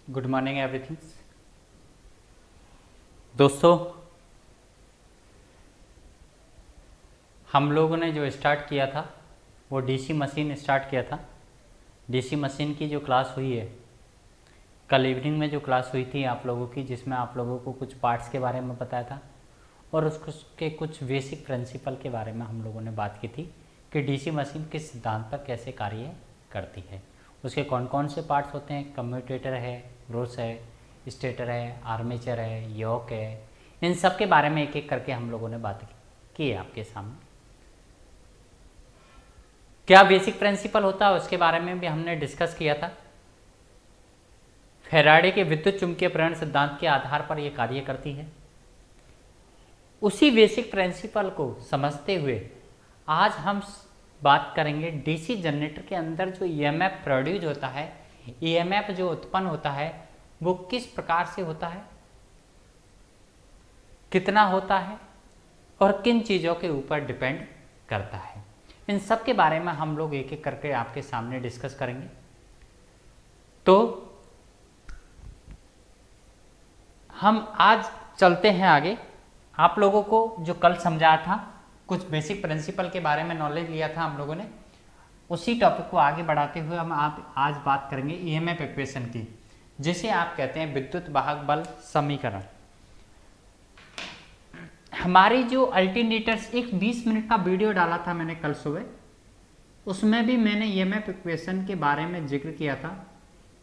Good morning everything. दोस्तों, हम लोगों ने जो स्टार्ट किया था वो डीसी मशीन स्टार्ट किया था। डीसी मशीन की जो क्लास हुई है, कल इवनिंग में जो क्लास हुई थी आप लोगों की, जिसमें आप लोगों को कुछ पार्ट्स के बारे में बताया था और उसके कुछ बेसिक प्रिंसिपल के बारे में हम लोगों ने बात की थी कि डीसी मशीन किस सिद्धांत पर कैसे कार्य करती है, उसके कौन कौन से पार्ट्स होते हैं। कम्यूटेटर है, ब्रश है, स्टेटर है, आर्मेचर है, योक है, इन सब के बारे में एक एक करके हम लोगों ने बात की है आपके सामने। क्या बेसिक प्रिंसिपल होता है उसके बारे में भी हमने डिस्कस किया था। फैराडे के विद्युत चुंबकीय प्रेरण सिद्धांत के आधार पर यह कार्य करती है। उसी बेसिक प्रिंसिपल को समझते हुए आज हम बात करेंगे डीसी जनरेटर के अंदर जो ईएमएफ प्रोड्यूस होता है, ईएमएफ जो उत्पन्न होता है वो किस प्रकार से होता है, कितना होता है और किन चीज़ों के ऊपर डिपेंड करता है। इन सब के बारे में हम लोग एक एक करके आपके सामने डिस्कस करेंगे। तो हम आज चलते हैं आगे। आप लोगों को जो कल समझाया था, कुछ बेसिक प्रिंसिपल के बारे में नॉलेज लिया था हम लोगों ने, उसी टॉपिक को आगे बढ़ाते हुए हम आप आज बात करेंगे ईएमएफ इक्वेशन की, जिसे आप कहते हैं विद्युत वाहक बल समीकरण। हमारी जो अल्टरनेटर्स एक 20 मिनट का वीडियो डाला था मैंने कल सुबह, उसमें भी मैंने ईएमएफ इक्वेशन के बारे में जिक्र किया था।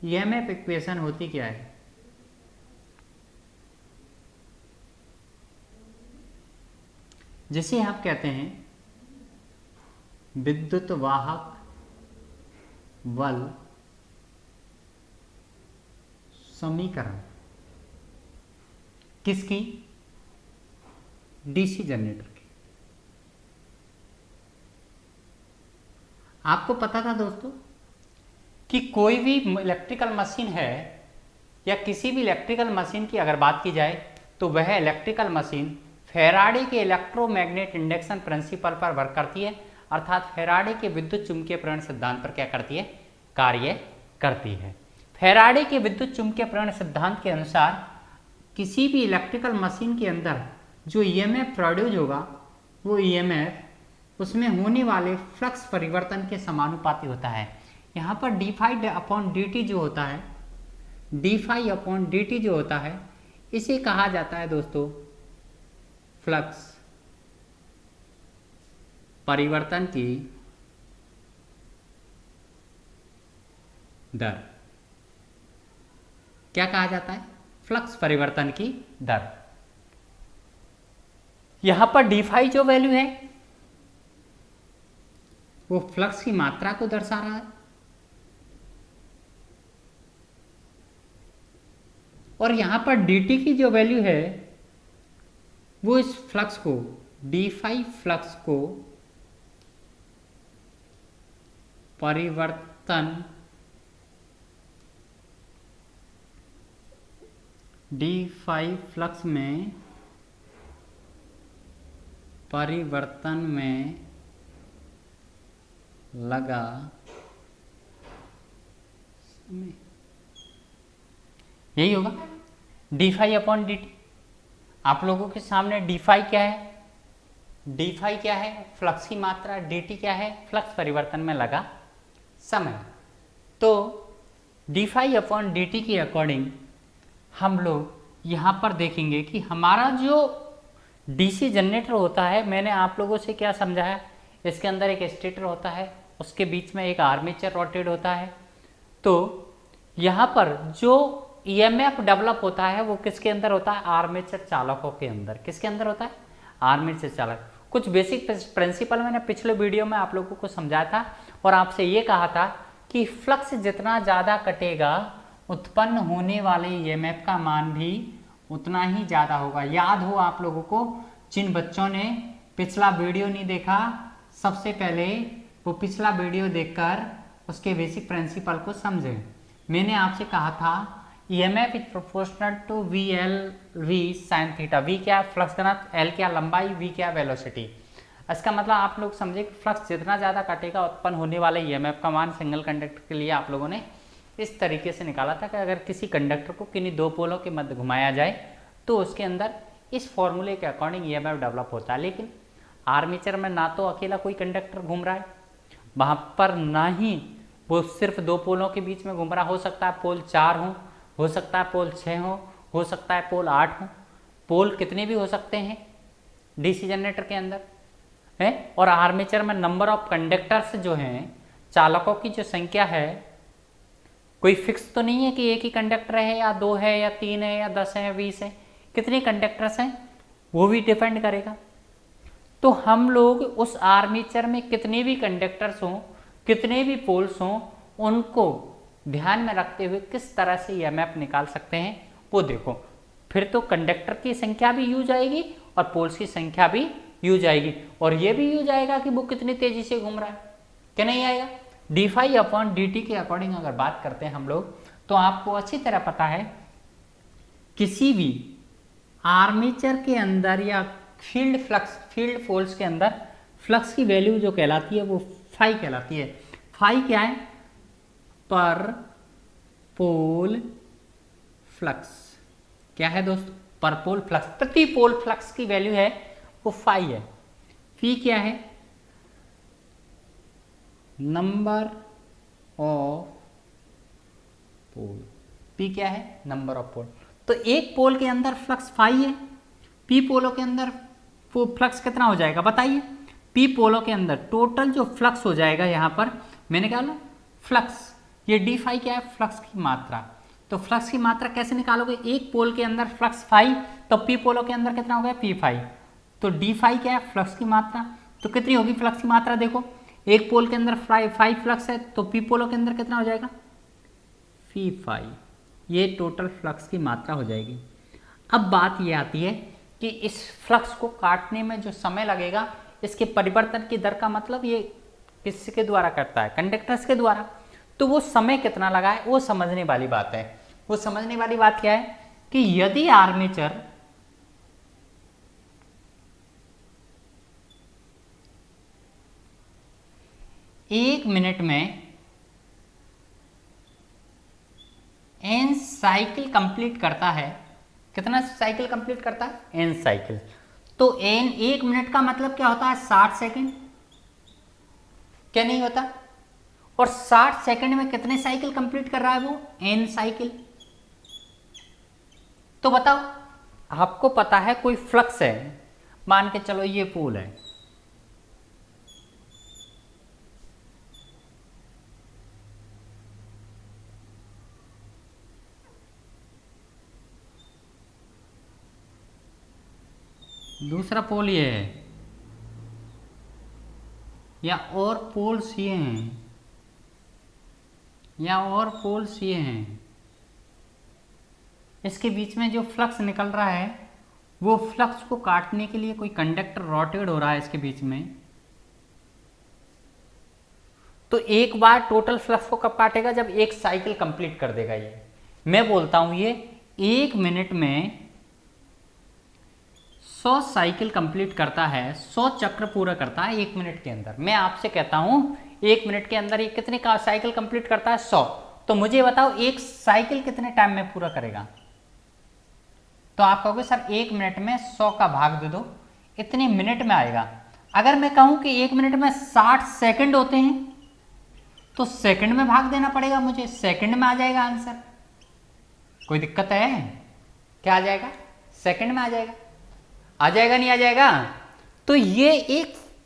ईएमएफ इक्वेशन होती क्या है? जिसे आप कहते हैं विद्युत वाहक बल समीकरण। किसकी? डीसी जनरेटर की। आपको पता था दोस्तों कि कोई भी इलेक्ट्रिकल मशीन है या किसी भी इलेक्ट्रिकल मशीन की अगर बात की जाए तो वह इलेक्ट्रिकल मशीन फैराडे के इलेक्ट्रोमैग्नेट इंडक्शन प्रिंसिपल पर वर्क करती है, अर्थात फैराडे के विद्युत चुंबकीय प्रेरण सिद्धांत पर क्या करती है? कार्य करती है। फैराडे के विद्युत चुंबकीय प्रेरण सिद्धांत के अनुसार किसी भी इलेक्ट्रिकल मशीन के अंदर जो ईएमएफ प्रोड्यूस होगा वो ईएमएफ उसमें होने वाले फ्लक्स परिवर्तन के समानुपाती होता है। यहाँ पर d phi upon d t जो होता है, d phi upon d t जो होता है, इसे कहा जाता है दोस्तों फ्लक्स परिवर्तन की दर। क्या कहा जाता है? फ्लक्स परिवर्तन की दर। यहां पर डी फाई जो वैल्यू है वो फ्लक्स की मात्रा को दर्शा रहा है, और यहां पर dt की जो वैल्यू है वो इस फ्लक्स को, डी फाई फ्लक्स को परिवर्तन, डी फाई फ्लक्स में परिवर्तन में लगा समय, यही होगा d phi upon d t. आप लोगों के सामने डी फाई क्या है? डी फाई क्या है? फ्लक्स की मात्रा। डी टी क्या है? फ्लक्स परिवर्तन में लगा समय। तो d phi upon d t के अकॉर्डिंग हम लोग यहाँ पर देखेंगे कि हमारा जो डीसी जनरेटर होता है, मैंने आप लोगों से क्या समझाया, इसके अंदर एक स्टेटर होता है, उसके बीच में एक आर्मेचर रोटेट होता है। तो यहाँ पर जो ईएमएफ डेवलप होता है वो किसके अंदर होता है? आर्मेचर चालकों के अंदर। किसके अंदर होता है? आर्मेचर चालक। कुछ बेसिक प्रिंसिपल मैंने पिछले वीडियो में आप लोगों को समझाया था और आपसे ये कहा था कि फ्लक्स जितना ज़्यादा कटेगा उत्पन्न होने वाले ईएमएफ का मान भी उतना ही ज़्यादा होगा। याद हो आप लोगों को, जिन बच्चों ने पिछला वीडियो नहीं देखा, सबसे पहले वो पिछला वीडियो देखकर उसके बेसिक प्रिंसिपल को समझें। मैंने आपसे कहा था EMF is proportional to V L V sine theta. V क्या? फ्लक्स घनत्व, एल क्या? लंबाई, वी क्या? वेलोसिटी। इसका मतलब आप लोग समझे कि फ्लक्स जितना ज़्यादा कटेगा उत्पन्न होने वाले ईएमएफ का मान सिंगल कंडक्टर के लिए आप लोगों ने इस तरीके से निकाला था कि अगर किसी कंडक्टर को किन्हीं दो पोलों के मध्य घुमाया जाए तो उसके अंदर इस फॉर्मूले के अकॉर्डिंग ईएमएफ डेवलप होता है। लेकिन आर्मेचर में ना तो अकेला कोई कंडक्टर घूम रहा है वहाँ पर, ना ही वो सिर्फ दो पोलों के बीच में घूम रहा, हो सकता है पोल 4 हो सकता है पोल 6 हो सकता है पोल 8 हो, पोल कितने भी हो सकते हैं डीसी जनरेटर के अंदर है। और आर्मेचर में नंबर ऑफ कंडक्टर्स जो हैं, चालकों की जो संख्या है, कोई फिक्स तो नहीं है कि एक ही कंडक्टर है या 2 है या 3 है या 10 है या 20 है, कितने कंडक्टर्स हैं वो भी डिपेंड करेगा। तो हम लोग उस आर्मेचर में कितने भी कंडक्टर्स हों, कितने भी पोल्स हों, उनको ध्यान में रखते हुए किस तरह से ईएमएफ निकाल सकते हैं वो देखो। फिर तो कंडक्टर की संख्या भी यूज आएगी और पोल्स की संख्या भी यूज आएगी, और ये भी यूज आएगा कि वो कितनी तेजी से घूम रहा है, क्या नहीं आएगा। d∅/dt के अकॉर्डिंग अगर बात करते हैं हम लोग, तो आपको अच्छी तरह पता है किसी भी आर्मेचर के अंदर या फील्ड फोर्स के अंदर फ्लक्स की वैल्यू जो कहलाती है वो फाई कहलाती है। फाई क्या है? पर पोल फ्लक्स। क्या है दोस्तों? पर पोल फ्लक्स, प्रति पोल फ्लक्स की वैल्यू है वो फाई है। फी क्या है? Number of pole. पी क्या है? नंबर ऑफ पोल। तो एक पोल के अंदर फ्लक्स फाई है, पी पोलों के अंदर वो फ्लक्स कितना हो जाएगा बताइए? पी पोलों के अंदर टोटल जो फ्लक्स हो जाएगा, यहाँ पर मैंने क्या बोला फ्लक्स, ये d∅ क्या है? फ्लक्स की मात्रा। तो फ्लक्स की मात्रा कैसे निकालोगे? एक पोल के अंदर फ्लक्स फाई, तो पी पोलों के अंदर कितना हो गया? p∅। तो d∅ क्या है? फ्लक्स की मात्रा। तो कितनी होगी फ्लक्स की मात्रा? देखो एक पोल के अंदर 5 फ्लक्स है, तो पी पोलों के अंदर कितना हो जाएगा? p∅। ये टोटल फ्लक्स की मात्रा हो जाएगी। अब बात ये आती है कि इस फ्लक्स को काटने में जो समय लगेगा, इसके परिवर्तन की दर का मतलब ये किसके द्वारा करता है? कंडक्टर्स के द्वारा। तो वो समय कितना लगा है वो समझने वाली बात है। वो समझने वाली बात क्या है कि यदि आर्मेचर एक मिनट में n साइकिल कंप्लीट करता है, कितना साइकिल कंप्लीट करता है? n cycle. तो n एक मिनट का मतलब क्या होता है? 60 सेकंड, क्या नहीं होता? और 60 सेकंड में कितने साइकिल कंप्लीट कर रहा है वो? n cycle. तो बताओ, आपको पता है कोई फ्लक्स है, मान के चलो ये पोल है, दूसरा पोल ये है, या और पोल्स ये हैं, या और पोल्स ये हैं। इसके बीच में जो फ्लक्स निकल रहा है, वो फ्लक्स को काटने के लिए कोई कंडक्टर रोटेट हो रहा है इसके बीच में। तो एक बार टोटल फ्लक्स को कब काटेगा? जब एक साइकिल कंप्लीट कर देगा। ये मैं बोलता हूं ये एक मिनट में 100 साइकिल कंप्लीट करता है, 100 चक्र पूरा करता है एक मिनट के अंदर। मैं आपसे कहता हूं एक मिनट के अंदर ये कितने का साइकिल कंप्लीट करता है? 100। तो मुझे बताओ एक साइकिल कितने टाइम में पूरा करेगा? तो आप कहोगे सर एक मिनट में 100 का भाग दे दो, इतने मिनट में आएगा। अगर मैं कहूं कि एक मिनट में 60 सेकंड होते हैं, तो सेकंड में भाग देना पड़ेगा मुझे, सेकंड में आ जाएगा आंसर। कोई दिक्कत है? क्या आ जाएगा? सेकंड में आ जाएगा। आ जाएगा नहीं आ जाएगा? तो ये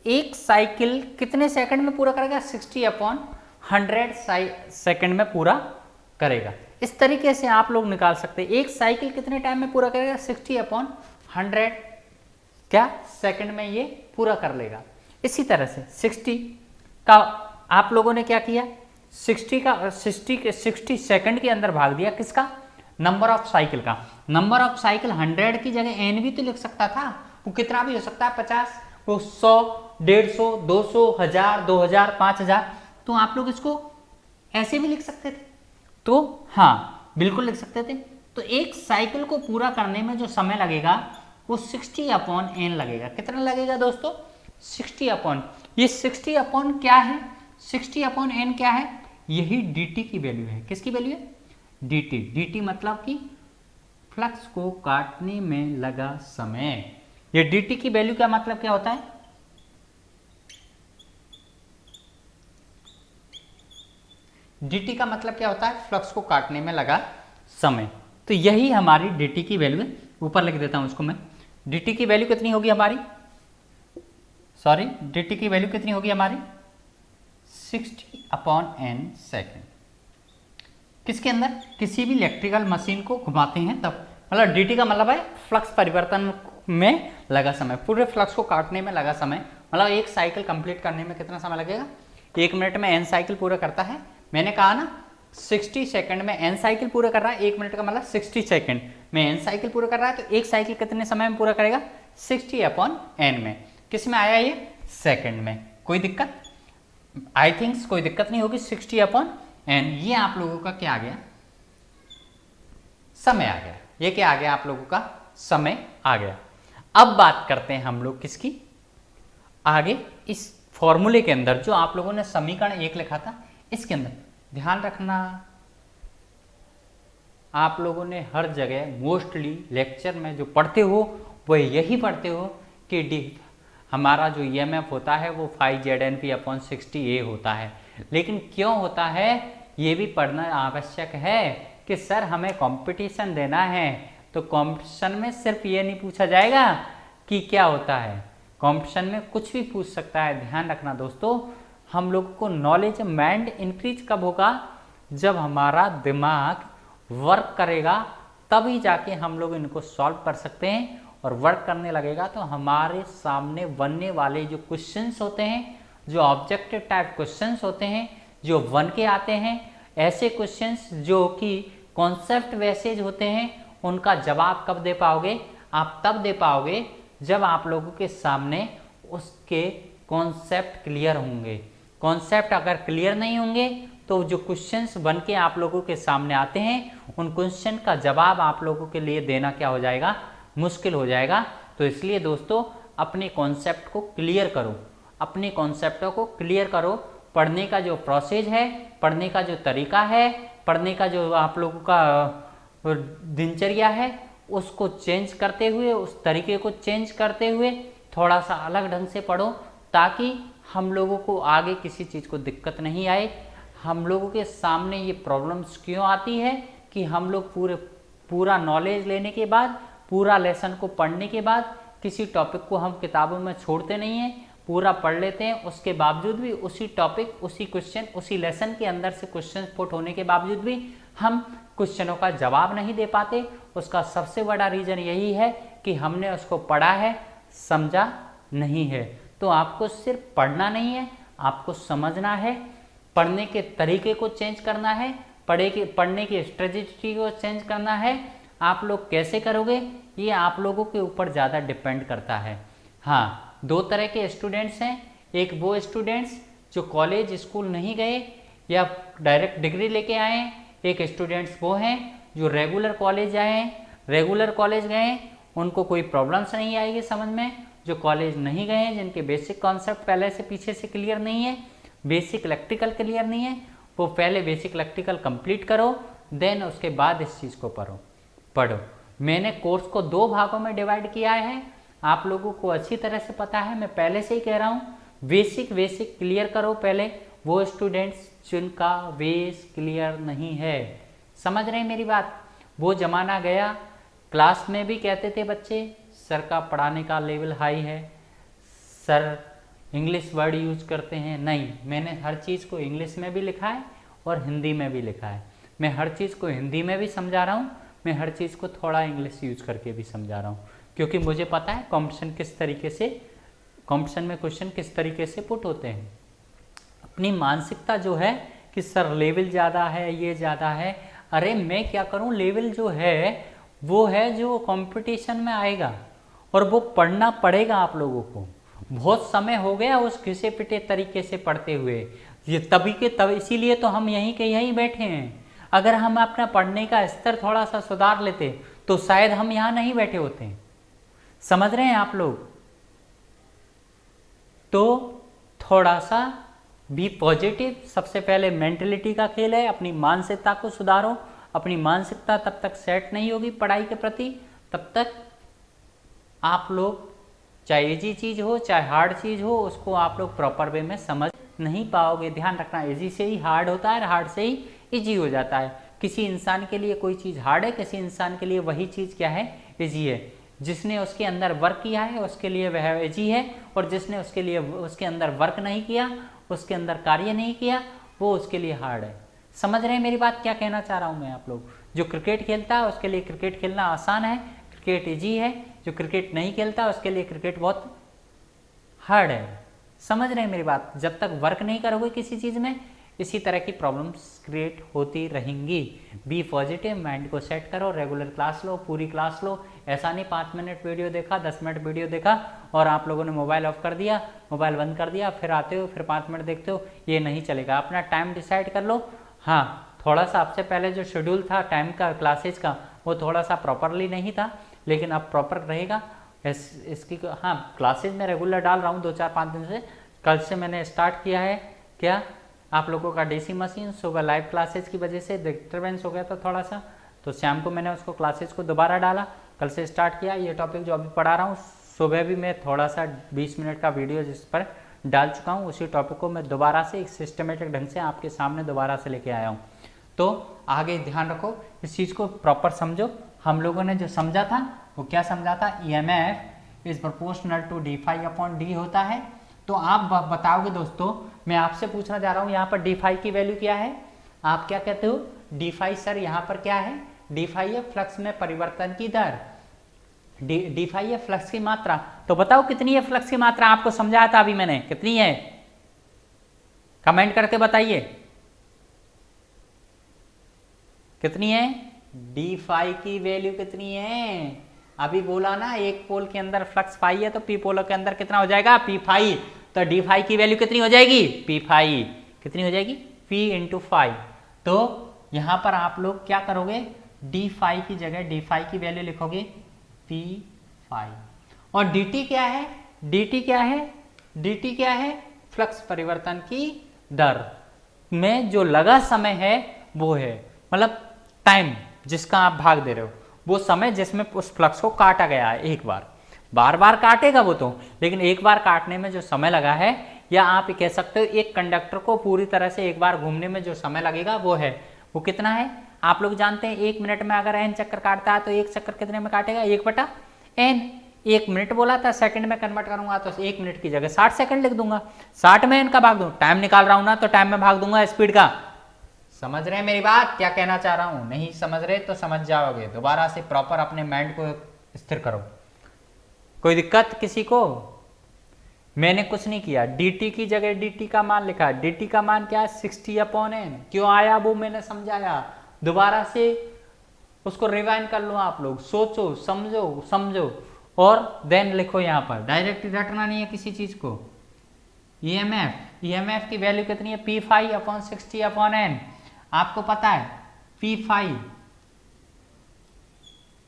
एक साइकिल कितने सेकंड में पूरा करेगा? 60/100 सेकंड में पूरा करेगा। इस तरीके से आप लोग निकाल सकते हैं एक साइकिल कितने टाइम में पूरा करेगा? 60/100 क्या सेकंड में ये पूरा कर लेगा। इसी तरह से 60 का आप लोगों ने क्या किया? 60 सेकंड के अंदर भाग दिया किसका? नंबर ऑफ साइकिल का। नंबर ऑफ साइकिल 100 की जगह n भी तो लिख सकता था, वो कितना भी हो सकता है, 50, वो 100, 150, 200, 1000, 2000, 5000। तो आप लोग इसको ऐसे भी लिख सकते थे। तो हाँ बिल्कुल लिख सकते थे। तो एक साइकिल को पूरा करने में जो समय लगेगा वो 60/n लगेगा। कितना लगेगा दोस्तों? 60/। ये 60/ क्या है? 60/n क्या है? यही dt की वैल्यू है। किसकी वैल्यू है? dt मतलब कि फ्लक्स को काटने में लगा समय। ये dt की वैल्यू का मतलब क्या होता है? dt का मतलब क्या होता है? फ्लक्स को काटने में लगा समय। तो यही हमारी dt की वैल्यू है। ऊपर लिख देता हूं उसको मैं। dt की वैल्यू कितनी होगी हमारी? सॉरी, dt की वैल्यू कितनी होगी हमारी? 60/n second. किसके अंदर? किसी भी इलेक्ट्रिकल मशीन को घुमाते हैं तब, मतलब dt का मतलब है फ्लक्स परिवर्तन में लगा समय, पूरे फ्लक्स को काटने में लगा समय। मतलब एक साइकिल कंप्लीट करने में कितना समय लगेगा? 1 मिनट में n साइकिल पूरा करता है। मैंने कहा ना 60 सेकंड में n साइकिल पूरा कर रहा है। 1 मिनट का मतलब 60 सेकंड में n साइकिल पूरा कर रहा है। तो एक साइकिल कितने समय में पूरा करेगा? 60/n में। किस में आया ये? सेकंड में। कोई दिक्कत? आई थिंक्स कोई दिक्कत नहीं होगी। 60/n ये आप लोगों का क्या आ गया? समय आ गया। ये क्या आ गया? आप लोगों का समय आ गया। अब बात करते हैं हम लोग किसकी? आगे इस फॉर्मूले के अंदर जो आप लोगों ने समीकरण 1 लिखा था, इसके अंदर ध्यान रखना, आप लोगों ने हर जगह मोस्टली लेक्चर में जो पढ़ते हो वह यही पढ़ते हो कि हमारा जो EMF होता है वो 5ZNP/60A होता है। लेकिन क्यों होता है ये भी पढ़ना आवश्यक है कि सर हमें कंपटीशन देना है, तो कंपटीशन में सिर्फ ये नहीं पूछा जाएगा कि क्या होता है, कंपटीशन में कुछ भी पूछ सकता है। ध्यान रखना दोस्तों, हम लोग को नॉलेज माइंड इंक्रीज कब होगा? जब हमारा दिमाग वर्क करेगा, तभी जाके हम लोग इनको सॉल्व कर सकते हैं। और वर्क करने लगेगा तो हमारे सामने बनने वाले जो क्वेश्चंस होते हैं, जो ऑब्जेक्टिव टाइप क्वेश्चंस होते हैं, जो बन के आते हैं, ऐसे क्वेश्चंस जो कि कॉन्सेप्ट बेसिस होते हैं, उनका जवाब कब दे पाओगे? आप तब दे पाओगे जब आप लोगों के सामने उसके कॉन्सेप्ट क्लियर होंगे। कॉन्सेप्ट अगर क्लियर नहीं होंगे तो जो क्वेश्चंस बन के आप लोगों के सामने आते हैं, उन क्वेश्चन का जवाब आप लोगों के लिए देना क्या हो जाएगा? मुश्किल हो जाएगा। तो इसलिए दोस्तों अपने कॉन्सेप्ट को क्लियर करो, अपने कॉन्सेप्टों को क्लियर करो। पढ़ने का जो प्रोसेस है, पढ़ने का जो तरीका है, पढ़ने का जो आप लोगों का दिनचर्या है, उसको चेंज करते हुए, उस तरीके को चेंज करते हुए थोड़ा सा अलग ढंग से पढ़ो, ताकि हम लोगों को आगे किसी चीज़ को दिक्कत नहीं आए। हम लोगों के सामने ये प्रॉब्लम्स क्यों आती है कि हम लोग पूरा नॉलेज लेने के बाद, पूरा लेसन को पढ़ने के बाद किसी टॉपिक को हम किताबों में छोड़ते नहीं हैं, पूरा पढ़ लेते हैं। उसके बावजूद भी उसी टॉपिक, उसी क्वेश्चन, उसी लेसन के अंदर से क्वेश्चन पुट होने के बावजूद भी हम क्वेश्चनों का जवाब नहीं दे पाते। उसका सबसे बड़ा रीज़न यही है कि हमने उसको पढ़ा है, समझा नहीं है। तो आपको सिर्फ पढ़ना नहीं है, आपको समझना है, पढ़ने के तरीके को चेंज करना है, पढ़ने की स्ट्रेटजी को चेंज करना है। आप लोग कैसे करोगे ये आप लोगों के ऊपर ज़्यादा डिपेंड करता है। हाँ, 2 तरह के स्टूडेंट्स हैं। एक वो स्टूडेंट्स जो कॉलेज स्कूल नहीं गए या डायरेक्ट डिग्री लेके आए हैं। एक स्टूडेंट्स वो हैं जो रेगुलर कॉलेज आए हैं, रेगुलर कॉलेज गए हैं, उनको कोई प्रॉब्लम्स नहीं आएगी समझ में। जो कॉलेज नहीं गए हैं, जिनके बेसिक कॉन्सेप्ट पहले से पीछे से क्लियर नहीं है, बेसिक इलेक्ट्रिकल क्लियर नहीं है, वो पहले बेसिक इलेक्ट्रिकल कंप्लीट करो, देन उसके बाद इस चीज़ को पढ़ो। मैंने कोर्स को 2 भागों में डिवाइड किया है, आप लोगों को अच्छी तरह से पता है। मैं पहले से ही कह रहा हूँ, बेसिक क्लियर करो पहले। वो स्टूडेंट्स जिनका बेस क्लियर नहीं है, समझ रहे हैं मेरी बात? वो ज़माना गया, क्लास में भी कहते थे बच्चे सर का पढ़ाने का लेवल हाई है, सर इंग्लिश वर्ड यूज करते हैं। नहीं, मैंने हर चीज़ को इंग्लिश में भी लिखा है और हिंदी में भी लिखा है। मैं हर चीज़ को हिंदी में भी समझा रहा हूँ, मैं हर चीज़ को थोड़ा इंग्लिश यूज करके भी समझा रहा हूँ, क्योंकि मुझे पता है कॉम्पिटिशन में क्वेश्चन किस तरीके से पुट होते हैं। अपनी मानसिकता जो है कि सर लेवल ज़्यादा है, ये ज़्यादा है, अरे मैं क्या करूँ, लेवल जो है वो है जो कंपटीशन में आएगा और वो पढ़ना पड़ेगा आप लोगों को। बहुत समय हो गया उस घिसे पिटे तरीके से पढ़ते हुए, ये तब इसीलिए तो हम यहीं के यहीं बैठे हैं। अगर हम अपना पढ़ने का स्तर थोड़ा सा सुधार लेते तो शायद हम यहाँ नहीं बैठे होते। समझ रहे हैं आप लोग? तो थोड़ा सा बी पॉजिटिव, सबसे पहले मेंटलिटी का खेल है, अपनी मानसिकता को सुधारो। अपनी मानसिकता तब तक सेट नहीं होगी पढ़ाई के प्रति, तब तक आप लोग चाहे इजी चीज़ हो चाहे हार्ड चीज़ हो उसको आप लोग प्रॉपर वे में समझ नहीं पाओगे। ध्यान रखना, इजी से ही हार्ड होता है, हार्ड से ही इजी हो जाता है। किसी इंसान के लिए कोई चीज़ हार्ड है, किसी इंसान के लिए वही चीज़ क्या है, इजी है। जिसने उसके अंदर वर्क किया है उसके लिए वह इजी है, और जिसने उसके लिए उसके अंदर वर्क नहीं किया, उसके अंदर कार्य नहीं किया, वो उसके लिए हार्ड है। समझ रहे हैं मेरी बात, क्या कहना चाह रहा हूँ मैं? आप लोग जो क्रिकेट खेलता है उसके लिए क्रिकेट खेलना आसान है, क्रिकेट इजी है। जो क्रिकेट नहीं खेलता उसके लिए क्रिकेट बहुत हार्ड है। समझ रहे हैं मेरी बात? जब तक वर्क नहीं करोगे किसी चीज़ में, इसी तरह की प्रॉब्लम्स क्रिएट होती रहेंगी। बी पॉजिटिव, माइंड को सेट करो, रेगुलर क्लास लो, पूरी क्लास लो। ऐसा नहीं 5 मिनट वीडियो देखा, 10 मिनट वीडियो देखा और आप लोगों ने मोबाइल ऑफ कर दिया, मोबाइल बंद कर दिया, फिर आते हो फिर 5 मिनट देखते हो, ये नहीं चलेगा। अपना टाइम डिसाइड कर लो। हाँ, थोड़ा सा आपसे पहले जो शेड्यूल था टाइम का क्लासेज का, वो थोड़ा सा प्रॉपरली नहीं था, लेकिन अब प्रॉपर रहेगा। इसकी हाँ, क्लासेज में रेगुलर डाल रहा हूँ 2-4-5 दिन से। कल से मैंने स्टार्ट किया है क्या, आप लोगों का डीसी मशीन सुबह लाइव क्लासेज की वजह से डिस्टर्बेंस हो गया था थोड़ा सा, तो शाम को मैंने उसको क्लासेज को दोबारा डाला, कल से स्टार्ट किया। ये टॉपिक जो अभी पढ़ा रहा हूँ सुबह भी मैं थोड़ा सा 20 मिनट का वीडियो जिस पर डाल चुका हूँ, उसी टॉपिक को मैं दोबारा से एक सिस्टमेटिक ढंग से आपके सामने दोबारा से लेके आया हूँ। तो आगे ध्यान रखो, इस चीज़ को प्रॉपर समझो। हम लोगों ने जो समझा था वो क्या समझा था, EMF is proportional to d phi upon d होता है। तो आप बताओगे दोस्तों, मैं आपसे पूछना चाह रहा हूँ यहाँ पर डी फाई की वैल्यू क्या है? आप क्या कहते हो? डी फाई सर यहाँ पर क्या है? डी फाई है फ्लक्स में परिवर्तन की दर, डी फाई है फ्लक्स की मात्रा। तो बताओ कितनी है फ्लक्स की मात्रा? आपको समझाया था अभी मैंने, कितनी है? कमेंट करके बताइए कितनी है डी फाई की वैल्यू कितनी है? अभी बोला ना, एक पोल के अंदर फ्लक्स फाई है तो पी पोलो के अंदर कितना हो जाएगा, पी फाई। तो डी फाई की वैल्यू कितनी हो जाएगी, पी फाई। कितनी हो जाएगी, पी इंटू फाई। तो यहां पर आप लोग क्या करोगे, डी फाई की जगह डी फाई की वैल्यू लिखोगे पी फाई। और dt क्या है, dt क्या है, dt क्या है, फ्लक्स परिवर्तन की दर में जो लगा समय है वो है, मतलब टाइम जिसका आप भाग दे रहे हो, वो समय जिसमें उस फ्लक्स को काटा गया है। एक बार, बार बार काटेगा वो तो, लेकिन एक बार काटने में जो समय लगा है, या आप कह सकते हो एक कंडक्टर को पूरी तरह से एक बार घूमने में जो समय लगेगा वो है, वो कितना है? आप लोग जानते हैं 1 मिनट में अगर n चक्कर काटता है तो एक चक्कर कितने में काटेगा, 1/n। 1 मिनट बोला था, सेकंड में कन्वर्ट करूंगा तो 1 मिनट की जगह 60 सेकंड लिख दूंगा। 60 में n का भाग दूं, टाइम निकाल रहा हूं ना, तो टाइम में भाग दूंगा स्पीड का। समझ रहे हैं मेरी बात, क्या कहना चाह रहा हूं? नहीं समझ रहे तो समझ जाओगे, दोबारा से प्रॉपर अपने माइंड को स्थिर करो। कोई दिक्कत किसी को? मैंने कुछ नहीं किया, dt की जगह dt का मान लिखा। dt का मान क्या है, 60/n। क्यों आया वो मैंने समझाया, दोबारा से उसको रिवाइंड कर लो आप लोग, सोचो समझो समझो और देन लिखो। यहाँ पर डायरेक्ट रटना नहीं है किसी चीज को। EMF की वैल्यू कितनी है, पी फाई अपॉन 60/n। आपको पता है पी फाई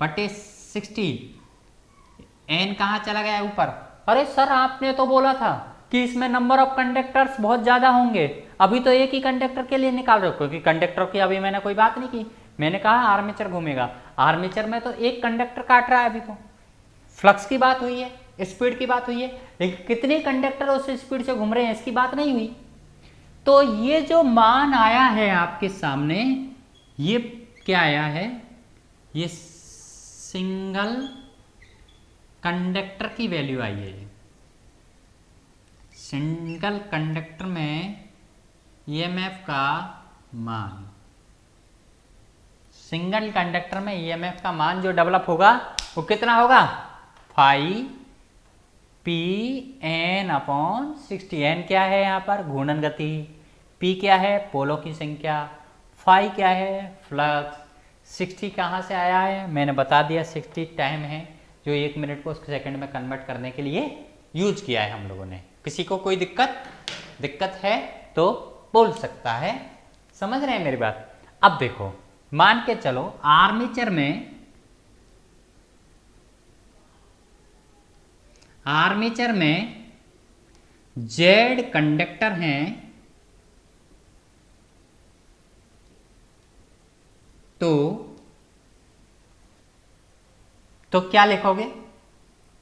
बटे 60, n कहाँ चला गया ऊपर? अरे सर आपने तो बोला था कि इसमें नंबर ऑफ कंडक्टर्स बहुत ज्यादा होंगे, अभी तो एक ही कंडक्टर के लिए निकाल रहे हो, क्योंकि कंडक्टर की अभी मैंने कोई बात नहीं की। मैंने कहा आर्मेचर घूमेगा, आर्मेचर में तो एक कंडक्टर काट रहा है अभी तो। फ्लक्स की बात हुई है, स्पीड की बात हुई है, लेकिन कितने कंडक्टर उस स्पीड से घूम रहे हैं इसकी बात नहीं हुई। तो ये जो मान आया है आपके सामने, ये क्या आया है, ये सिंगल कंडक्टर की वैल्यू आई है। सिंगल कंडक्टर में EMF का मान, सिंगल कंडक्टर में EMF का मान जो डेवलप होगा वो कितना होगा, phi P N upon 60। N क्या है यहाँ पर, घूर्णन गति। पी क्या है, पोलों की संख्या। फाई क्या है, फ्लक्स। 60 कहाँ से आया है, मैंने बता दिया, 60 टाइम है जो 1 मिनट को सेकंड में कन्वर्ट करने के लिए यूज किया है हम लोगों ने। किसी को कोई दिक्कत है तो बोल सकता है। समझ रहे हैं मेरी बात? अब देखो, मान के चलो आर्मेचर में Z कंडक्टर हैं, तो क्या लिखोगे?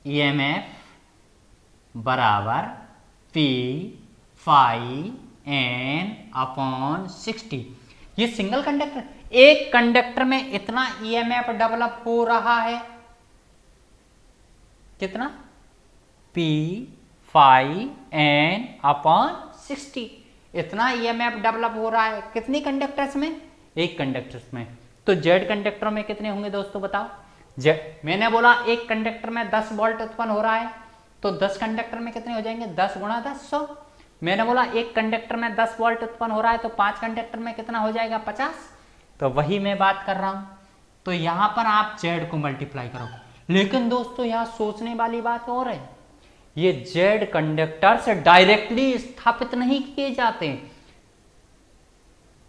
ईएमएफ बराबर पी फाई एन अपॉन 60। ये सिंगल कंडक्टर, एक कंडक्टर में इतना ईएमएफ डेवलप हो रहा है, कितना? पी फाई एन अपॉन 60, इतना ईएमएफ डेवलप हो रहा है कितनी कंडक्टर्स में? एक कंडक्टर्स में। तो जेड कंडक्टर में कितने होंगे दोस्तों बताओ? मैंने बोला एक कंडक्टर में 10 वोल्ट उत्पन्न हो रहा है, तो 10 कंडक्टर में कितने हो जाएंगे? 10 गुणा 10 100। मैंने बोला एक कंडक्टर में 10 वोल्ट उत्पन्न हो रहा है, तो 5 कंडक्टर में कितना हो जाएगा? 50। तो वही मैं बात कर रहा हूं। तो यहां पर आप जेड को मल्टीप्लाई करो। लेकिन दोस्तों यहां सोचने वाली बात और है, ये जेड कंडक्टर से डायरेक्टली स्थापित नहीं किए जाते।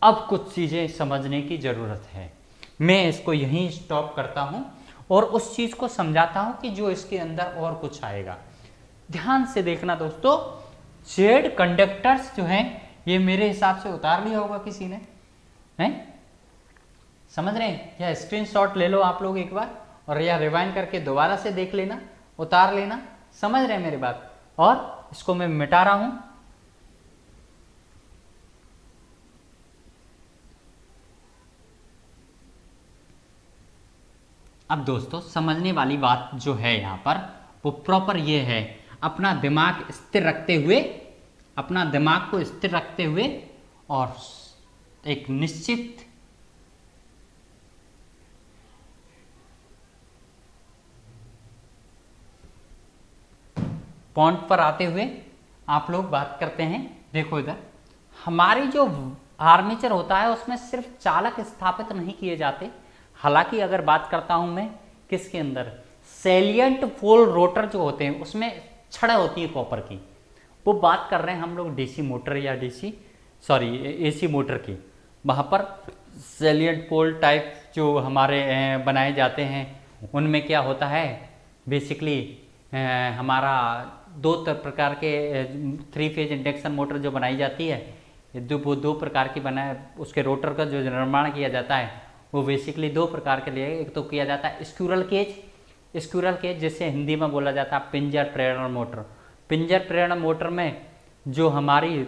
अब कुछ चीजें समझने की जरूरत है। मैं इसको यहीं स्टॉप करता हूं और उस चीज को समझाता हूं कि जो इसके अंदर और कुछ आएगा। ध्यान से देखना दोस्तों, जेड कंडक्टर्स जो हैं ये मेरे हिसाब से उतार लिया होगा किसी ने, हैं? समझ रहे हैं? या स्क्रीनशॉट ले लो आप लोग एक बार, और या रिवाइंड करके दोबारा से देख लेना, उतार लेना। समझ रहे हैं मेरी बात? और इसको मैं मिटा रहा हूं। अब दोस्तों समझने वाली बात जो है यहां पर वो प्रॉपर ये है, अपना दिमाग स्थिर रखते हुए, अपना दिमाग को स्थिर रखते हुए और एक निश्चित पॉइंट पर आते हुए आप लोग बात करते हैं। देखो इधर हमारी जो आर्मेचर होता है उसमें सिर्फ चालक स्थापित नहीं किए जाते। हालांकि अगर बात करता हूं मैं किसके अंदर, सैलिएंट पोल रोटर जो होते हैं उसमें छड़ें होती हैं कॉपर की, वो बात कर रहे हैं हम लोग डीसी मोटर या एसी मोटर की। वहाँ पर सैलिएंट पोल टाइप जो हमारे बनाए जाते हैं उनमें क्या होता है, बेसिकली हमारा दो प्रकार के 3 फेज इंडक्शन मोटर जो बनाई जाती है, दो प्रकार की बनाए, उसके रोटर का जो निर्माण किया जाता है वो बेसिकली 2 प्रकार के लिए। एक तो किया जाता है स्क्यूरल केज जिसे हिंदी में बोला जाता है पिंजर प्रेरण मोटर। पिंजर प्रेरण मोटर में जो हमारी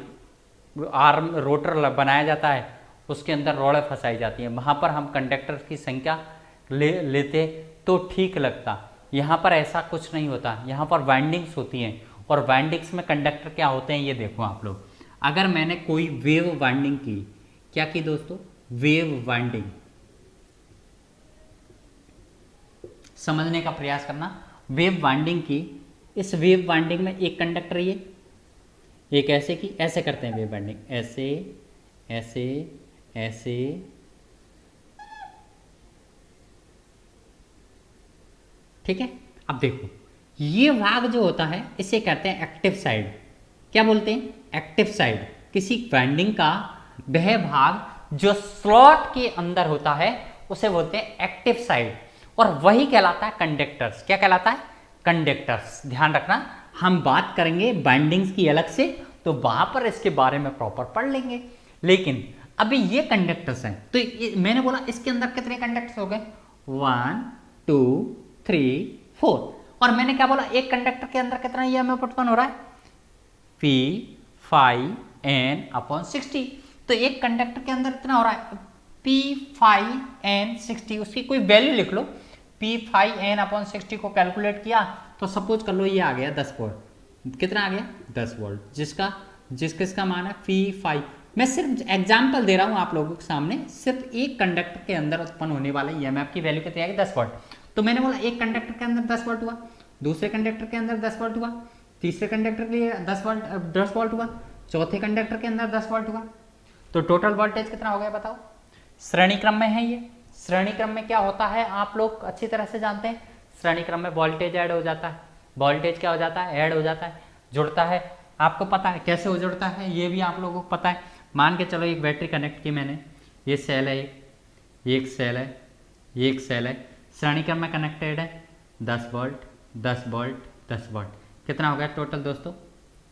आर्म रोटर बनाया जाता है उसके अंदर रॉडें फंसाई जाती हैं, वहाँ पर हम कंडक्टर की संख्या लेते तो ठीक लगता। यहाँ पर ऐसा कुछ नहीं होता, यहाँ पर वाइंडिंग्स होती हैं, और वाइंडिंग्स में कंडक्टर क्या होते हैं ये देखो आप लोग। अगर मैंने कोई वेव वाइंडिंग की, क्या की दोस्तों? वेव वाइंडिंग समझने का प्रयास करना। वेव वाइंडिंग की, इस वेव वाइंडिंग में एक कंडक्टर ये एक ऐसे की, ऐसे करते हैं वेव वाइंडिंग, ऐसे ऐसे ऐसे, ठीक है। अब देखो ये भाग जो होता है इसे कहते हैं एक्टिव साइड। क्या बोलते हैं? Active side. किसी वाइंडिंग का वह भाग जो स्लॉट के अंदर होता है उसे बोलते हैं एक्टिव साइड, और वही कहलाता है कंडक्टर्स। क्या कहलाता है? कंडक्टर्स। ध्यान रखना, हम बात करेंगे बाइंडिंग्स की अलग से, तो वहां पर इसके बारे में प्रॉपर पढ़ लेंगे। लेकिन अभी ये कंडक्टर्स हैं, तो मैंने बोला इसके अंदर कितने कंडक्टर्स हो गए? 1 2 3 4। और मैंने क्या बोला, एक कंडक्टर के अंदर कितना ईएमएफ उत्पन्न हो रहा है? P phi n upon 60। तो एक कंडक्टर के अंदर इतना हो रहा है, P phi n 60। उसकी कोई वैल्यू लिख लो। P phi n अपॉन 60 को कैलकुलेट किया तो सपोज कर लो ये आ गया 10 वोल्ट। कितना आ गया? 10 वोल्ट, जिसका मान है P phi। मैं सिर्फ एग्जाम्पल दे रहा हूं आप लोगों के सामने। सिर्फ एक कंडक्टर के अंदर उत्पन्न होने वाले ईएमएफ की वैल्यू कितनी आएगी? 10 वोल्ट। तो मैंने बोला एक कंडक्टर के अंदर 10 वोल्ट हुआ, दूसरे कंडक्टर के अंदर 10 वोल्ट हुआ, तीसरे कंडक्टर के लिए 10 वोल्ट हुआ, चौथे कंडक्टर के अंदर 10 वोल्ट हुआ। तो टोटल वोल्टेज कितना हो गया बताओ? श्रेणी क्रम में है ये। श्रेणी क्रम में क्या होता है आप लोग अच्छी तरह से जानते हैं। श्रेणी क्रम में वोल्टेज ऐड हो जाता है। वोल्टेज क्या हो जाता है? ऐड हो जाता है, जुड़ता है। आपको पता है कैसे हो जुड़ता है, ये भी आप लोगों को पता है। मान के चलो एक बैटरी कनेक्ट की मैंने, ये सेल है, ये एक सेल है, ये एक सेल है, श्रेणी क्रम में कनेक्टेड है। 10 वोल्ट 10 वोल्ट 10 वोल्ट, कितना हो गया टोटल दोस्तों?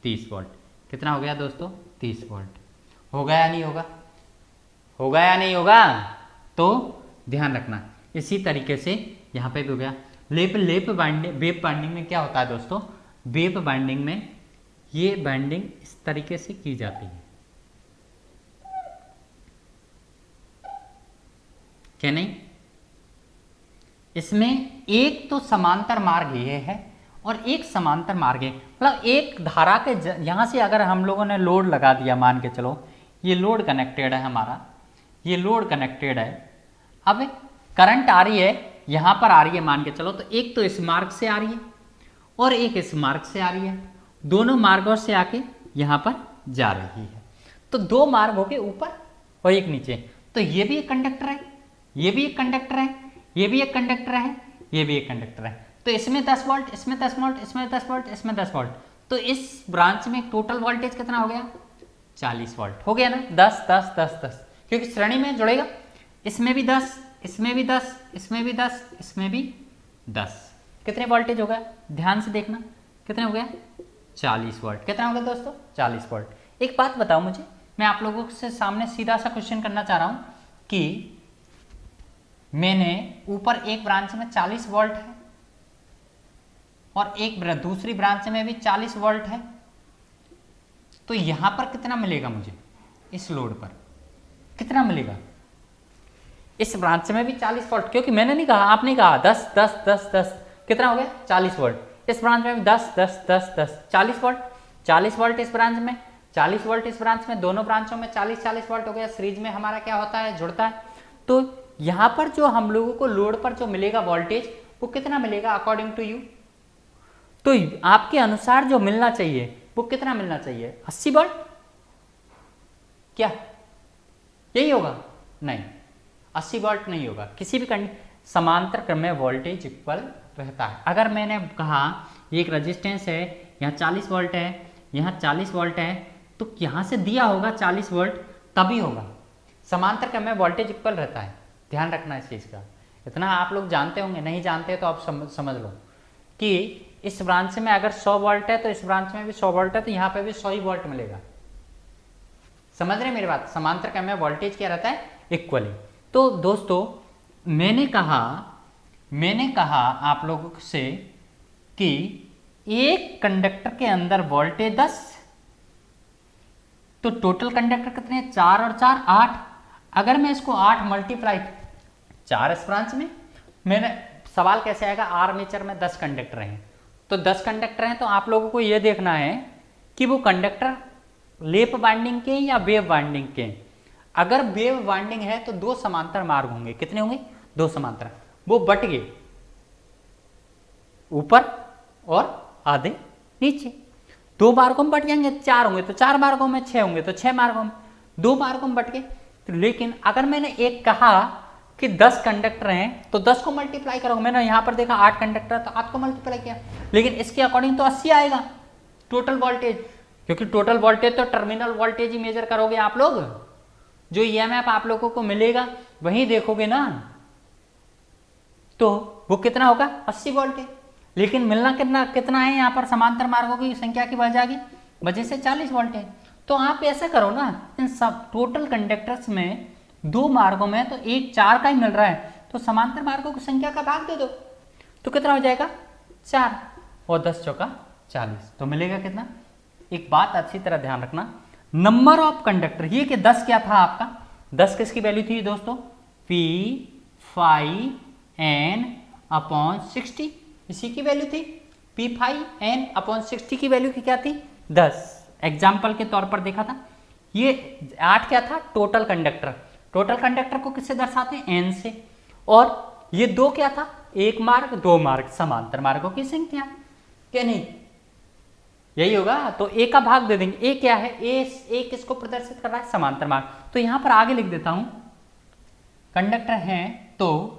30 वोल्ट। कितना हो गया दोस्तों? 30 वोल्ट। होगा या नहीं होगा? होगा या नहीं होगा? तो ध्यान रखना। इसी तरीके से यहाँ पे भी हो गया। वेव बाइंडिंग में क्या होता है दोस्तों, वेव बाइंडिंग में ये बाइंडिंग इस तरीके से की जाती है, क्या नहीं। इसमें एक तो समांतर मार्ग ये है और एक समांतर मार्ग है, मतलब एक धारा के यहाँ से अगर हम लोगों ने लोड लगा दिया, मान के चलो ये लोड कनेक्टेड है हमारा, ये लोड कनेक्टेड है। अब करंट आ रही है, यहाँ पर आ रही है मान के चलो, तो एक तो इस मार्ग से आ रही है और एक इस मार्ग से आ रही है, दोनों मार्गों से आके यहाँ पर जा रही है। तो दो मार्ग हो गए ऊपर और एक नीचे। तो ये भी एक कंडक्टर है, ये भी एक कंडक्टर है, ये भी एक कंडक्टर है, ये भी एक कंडक्टर है। तो इसमें 10 वोल्ट, इसमें 10 वोल्ट, इसमें 10 वोल्ट, इसमें 10 वोल्ट। तो इस ब्रांच में टोटल वोल्टेज कितना हो गया, 40 वोल्ट हो गया ना। 10 10 10 10, क्योंकि श्रेणी में जुड़ेगा। इसमें भी 10, इसमें भी 10, इसमें भी 10, इसमें भी 10। कितने वोल्टेज हो गया, ध्यान से देखना, कितने हो गया, 40 वोल्ट। कितना हो गया दोस्तों, 40 वोल्ट। एक बात बताओ मुझे, मैं आप लोगों से सामने सीधा सा क्वेश्चन करना चाह रहा हूं कि मैंने ऊपर एक ब्रांच में 40 वोल्ट है और एक दूसरी ब्रांच में भी 40 वोल्ट है, तो यहां पर कितना मिलेगा मुझे, इस लोड पर कितना मिलेगा। इस ब्रांच में भी 40 वोल्ट, क्योंकि मैंने नहीं कहा, आपने कहा 10 10 10 10, कितना हो गया, 40 वोल्ट। इस ब्रांच में भी 10 10 10 10, 40 वोल्ट। 40 वोल्ट इस ब्रांच में, 40 वोल्ट इस ब्रांच में, दोनों ब्रांचों में 40 40 वोल्ट हो गया। सीरीज में हमारा क्या होता है, जुड़ता है। तो यहां पर जो हम लोगों को लोड पर जो मिलेगा वोल्टेज, वो कितना मिलेगा अकॉर्डिंग टू यू। तो आपके अनुसार जो मिलना चाहिए वो कितना मिलना चाहिए, 80 वोल्ट, क्या यही होगा, नहीं 80 वोल्ट नहीं होगा। किसी भी समांतर क्रम में वोल्टेज इक्वल रहता है। अगर मैंने कहा एक रेजिस्टेंस है, यहाँ 40 वोल्ट है, यहाँ 40 वोल्ट है, तो यहाँ से दिया होगा 40 वोल्ट, तभी होगा। समांतर क्रम में वोल्टेज इक्वल रहता है, ध्यान रखना इस चीज़ का। इतना आप लोग जानते होंगे, नहीं जानते तो आप समझ लो कि इस ब्रांच में अगर 100 वोल्ट है तो इस ब्रांच में भी 100 वोल्ट है, तो यहाँ पे भी 100 ही वोल्ट मिलेगा। समझ रहे मेरी बात, समांतर क्रम में वोल्टेज क्या रहता है, इक्वली। तो दोस्तों मैंने कहा आप लोगों से कि एक कंडक्टर के अंदर वोल्टेज 10, तो टोटल कंडक्टर कितने, 4 और 4 8। अगर मैं इसको 8 मल्टीप्लाई 4 इस ब्रांच में, मैंने सवाल कैसे आएगा, आर्मेचर में 10 कंडक्टर हैं, तो 10 कंडक्टर हैं, तो आप लोगों को यह देखना है कि वो कंडक्टर लेप बाइंडिंग के या वेव बाइंडिंग के। अगर वेव बाइंडिंग है तो दो समांतर मार्ग होंगे, कितने होंगे, दो समांतर, वो बट गए ऊपर और आधे नीचे। दो मार्गों में बट जाएंगे, 4 होंगे तो 4 मार्गों में, 6 होंगे तो 6 मार्गों में, 2 मार्गों में बट गए। तो लेकिन अगर मैंने एक कहा कि 10 कंडक्टर हैं तो 10 को मल्टीप्लाई करोगे, मैंने यहां पर देखा 8 कंडक्टर तो 8 को मल्टीप्लाई किया, लेकिन इसके अकॉर्डिंग तो 80 आएगा टोटल वोल्टेज, क्योंकि टोटल वोल्टेज तो टर्मिनल वोल्टेज ही मेजर करोगे आप लोग। जो ईएमएफ आप लोगों को मिलेगा वही देखोगे ना, तो वो कितना होगा, 80 वोल्ट है। लेकिन मिलना कितना है यहाँ पर, समांतर मार्गों की संख्या की वजह से 40 वोल्ट है। तो आप ऐसा करो ना, इन सब टोटल कंडक्टर्स में 2 मार्गों में तो एक 4 का ही मिल रहा है, तो समांतर मार्गों की संख्या का भाग दे दो, तो कितना हो जाएगा, 4 और 10 चौका 40, तो मिलेगा कितना। एक बात अच्छी तरह ध्यान रखना, नंबर ऑफ कंडक्टर, ये कि 10 क्या था आपका, 10 किसकी वैल्यू थी दोस्तों, P phi n अपॉन 60, इसी की वैल्यू थी। P phi n अपॉन 60 की वैल्यू की क्या थी, 10। एग्जाम्पल के तौर पर देखा था। ये 8 क्या था, टोटल कंडक्टर, टोटल कंडक्टर को किससे दर्शाते हैं, n से। और ये 2 क्या था, 1 मार्ग 2 मार्ग, समांतर मार्गों की संख्या, क्या नहीं यही होगा। तो ए का भाग दे देंगे, ए क्या है, ए किसको प्रदर्शित कर रहा है, समांतर मार्ग। तो यहां पर आगे लिख देता हूं, कंडक्टर हैं तो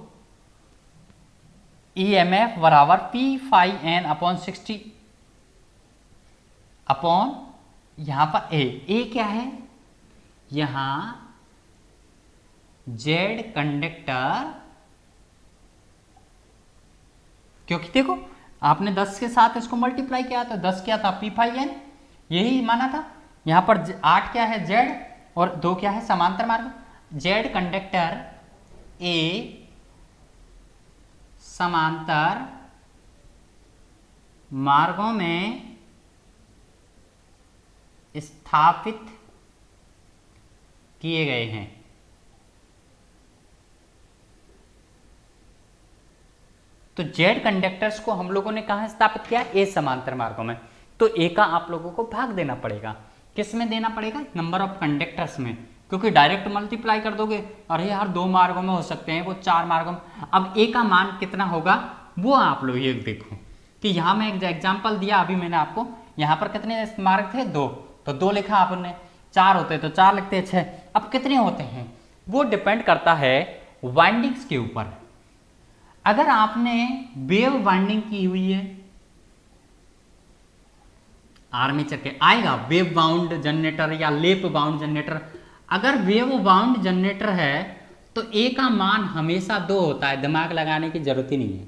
ईएमएफ बराबर P phi n upon 60 upon यहां पर ए क्या है, यहां जेड कंडक्टर, क्योंकि देखो आपने 10 के साथ इसको मल्टीप्लाई किया, तो 10 क्या था, P phi n, यही माना था। यहां पर 8 क्या है, जेड, और 2 क्या है, समांतर मार्ग। जेड कंडक्टर ए समांतर मार्गों में स्थापित किए गए हैं। तो जेड कंडक्टर्स को हम लोगों ने कहां स्थापित किया? ए समांतर मार्गों में। तो ए का आप लोगों को भाग देना पड़ेगा। किस में देना पड़ेगा? नंबर ऑफ कंडक्टर्स में, क्योंकि डायरेक्ट मल्टीप्लाई कर दोगे, अरे यार 2 मार्गों में हो सकते हैं, वो 4 मार्गों में। अब ए का मान कितना होगा वो आप लोग ये देखो कि यहाँ मैं एक एग्जाम्पल दिया अभी मैंने आपको। यहाँ पर कितने मार्ग थे? 2, तो 2 लिखा आपने। 4 होते तो 4 लिखते, 6। अब कितने होते हैं वो डिपेंड करता है वाइंडिंग्स के ऊपर। अगर आपने वेव वाइंडिंग की हुई है, आर्मेचर के आएगा वेव बाउंड जनरेटर या लेप बाउंड जनरेटर। अगर वेव बाउंड जनरेटर है तो ए का मान हमेशा 2 होता है, दिमाग लगाने की जरूरत ही नहीं है।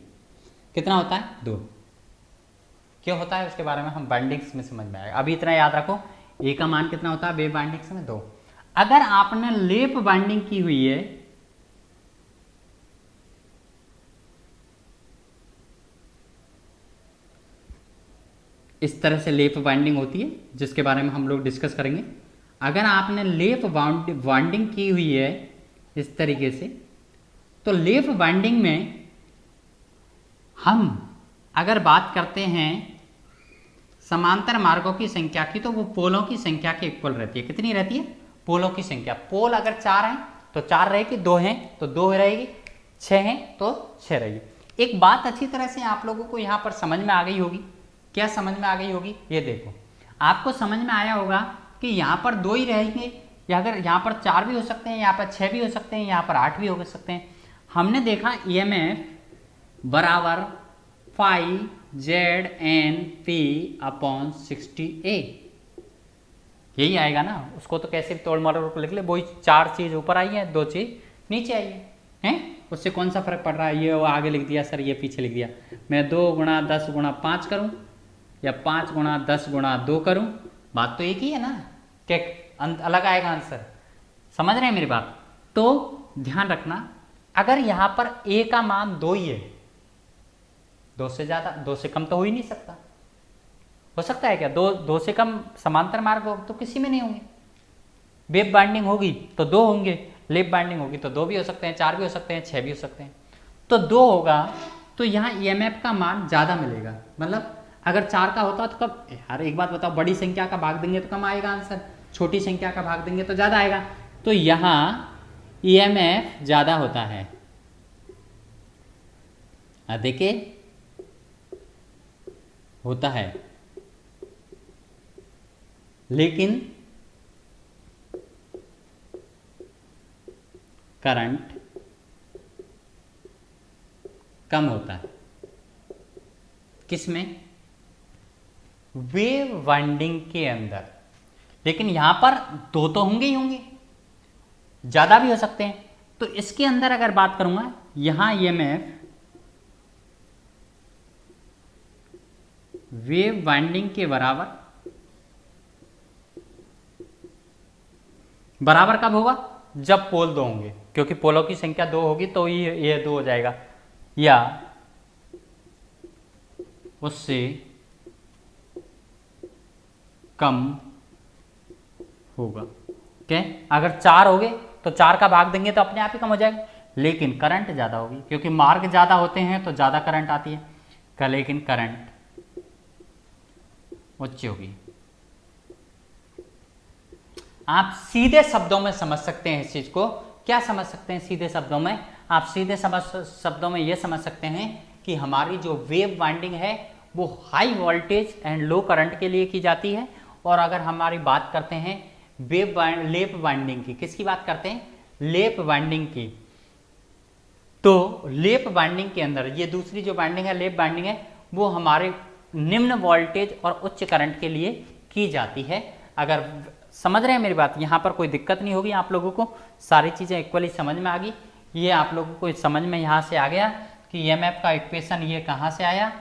कितना होता है? 2। क्यों होता है उसके बारे में हम बाइंडिंग्स में समझ में आएगा। अभी इतना याद रखो, ए का मान कितना होता है वेव बाइंडिंग्स में? 2। अगर आपने लेप बाइंडिंग की हुई है, इस तरह से लेप बाइंडिंग होती है जिसके बारे में हम लोग डिस्कस करेंगे। अगर आपने लेप बाइंडिंग की हुई है इस तरीके से, तो लेप बाइंडिंग में हम अगर बात करते हैं समांतर मार्गों की संख्या की, तो वो पोलों की संख्या के इक्वल रहती है। कितनी रहती है? पोलों की संख्या। पोल अगर 4 हैं तो 4 रहेगी, 2 हैं तो 2 रहेगी, 6 हैं तो 6 रहेगी। एक बात अच्छी तरह से आप लोगों को यहाँ पर समझ में आ गई होगी। क्या समझ में आ गई होगी? ये देखो, आपको समझ में आया होगा कि यहाँ पर 2 ही रहेंगे, या अगर यहाँ पर 4 भी हो सकते हैं, यहाँ पर 6 भी हो सकते हैं, यहाँ पर 8 भी हो सकते हैं। हमने देखा EMF बराबर फाई ZN/P/60A, यही आएगा ना। उसको तो कैसे तोड़ मरोड़ लिख ले, वही 4 चीज ऊपर आई है, 2 चीज नीचे आई है। उससे कौन सा फर्क पड़ रहा है? ये वो आगे लिख दिया सर, ये पीछे लिख दिया। मैं 2 × 10 × 5 करूं या 5 × 10 × 2 करूं, बात तो एक ही है ना। क्या अलग आएगा आंसर? समझ रहे हैं मेरी बात? तो ध्यान रखना, अगर यहां पर ए का मान 2 ही है, 2 से ज्यादा, 2 से कम तो हो ही नहीं सकता। हो सकता है क्या? 2 से कम समांतर मार्ग हो तो किसी में नहीं होंगे। वेव बाइंडिंग होगी तो 2 होंगे, लेप बाइंडिंग होगी तो 2 भी हो सकते हैं, 4 भी हो सकते हैं, 6 भी हो सकते हैं। तो 2 होगा तो यहाँ EMF का मान ज्यादा मिलेगा। मतलब अगर 4 का होता तो कब? यार एक बात बताओ, बड़ी संख्या का भाग देंगे तो कम आएगा आंसर, छोटी संख्या का भाग देंगे तो ज्यादा आएगा। तो यहाँ EMF ज्यादा होता है। देखिए होता है, लेकिन करंट कम होता है। किसमें? वेव वाइंडिंग के अंदर। लेकिन यहां पर 2 तो होंगे ही होंगे, ज्यादा भी हो सकते हैं। तो इसके अंदर अगर बात करूंगा, यहां EMF वेव वाइंडिंग के बराबर कब होगा? जब पोल 2 होंगे, क्योंकि पोलों की संख्या 2 होगी तो ये 2 हो जाएगा, या उससे कम होगा। क्या? अगर 4 हो गए तो 4 का भाग देंगे तो अपने आप ही कम हो जाएगा, लेकिन करंट ज्यादा होगी, क्योंकि मार्ग ज्यादा होते हैं तो ज्यादा करंट आती है। लेकिन करंट उच्च होगी। आप सीधे शब्दों में समझ सकते हैं इस चीज को। क्या समझ सकते हैं सीधे शब्दों में? आप सीधे शब्दों में यह समझ सकते हैं कि हमारी जो वेव वाइंडिंग है वो high voltage and low current के लिए की जाती है। और अगर हमारी बात करते हैं लेप वाइंडिंग की, किसकी बात करते हैं? लेप वाइंडिंग की। तो लेप वाइंडिंग के अंदर ये दूसरी जो वाइंडिंग है, लेप वाइंडिंग है, वो हमारे निम्न वोल्टेज और उच्च करंट के लिए की जाती है। अगर समझ रहे हैं मेरी बात, यहाँ पर कोई दिक्कत नहीं होगी आप लोगों को, सारी चीज़ें इक्वली समझ में आ गई। ये आप लोगों को समझ में यहाँ से आ गया कि EMF का इक्वेशन ये कहाँ से आया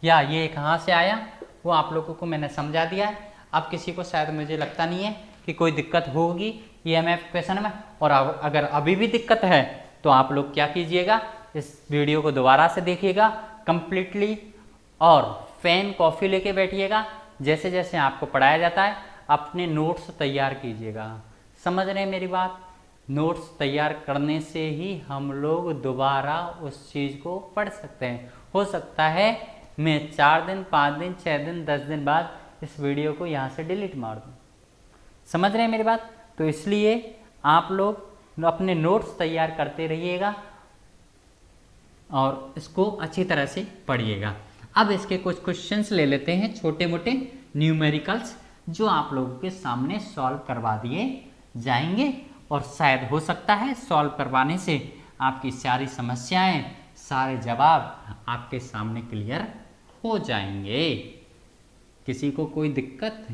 या ये कहाँ से आया, वो आप लोगों को मैंने समझा दिया है। अब किसी को शायद मुझे लगता नहीं है कि कोई दिक्कत होगी EMF इक्वेशन में। और अगर अभी भी दिक्कत है तो आप लोग क्या कीजिएगा इस वीडियो को दोबारा से देखिएगा कंप्लीटली और पेन कॉफ़ी लेके बैठिएगा। जैसे जैसे आपको पढ़ाया जाता है अपने नोट्स तैयार कीजिएगा। समझ रहे हैं मेरी बात? नोट्स तैयार करने से ही हम लोग दोबारा उस चीज़ को पढ़ सकते हैं। हो सकता है मैं 4 दिन 5 दिन 6 दिन 10 दिन बाद इस वीडियो को यहाँ से डिलीट मार दूँ। समझ रहे हैं मेरी बात? तो इसलिए आप लोग अपने नोट्स तैयार करते रहिएगा और इसको अच्छी तरह से पढ़िएगा। अब इसके कुछ क्वेश्चंस ले लेते हैं, छोटे मोटे न्यूमेरिकल्स, जो आप लोगों के सामने सॉल्व करवा दिए जाएंगे और शायद हो सकता है सॉल्व करवाने से आपकी सारी समस्याएं, सारे जवाब आपके सामने क्लियर हो जाएंगे। किसी को कोई दिक्कत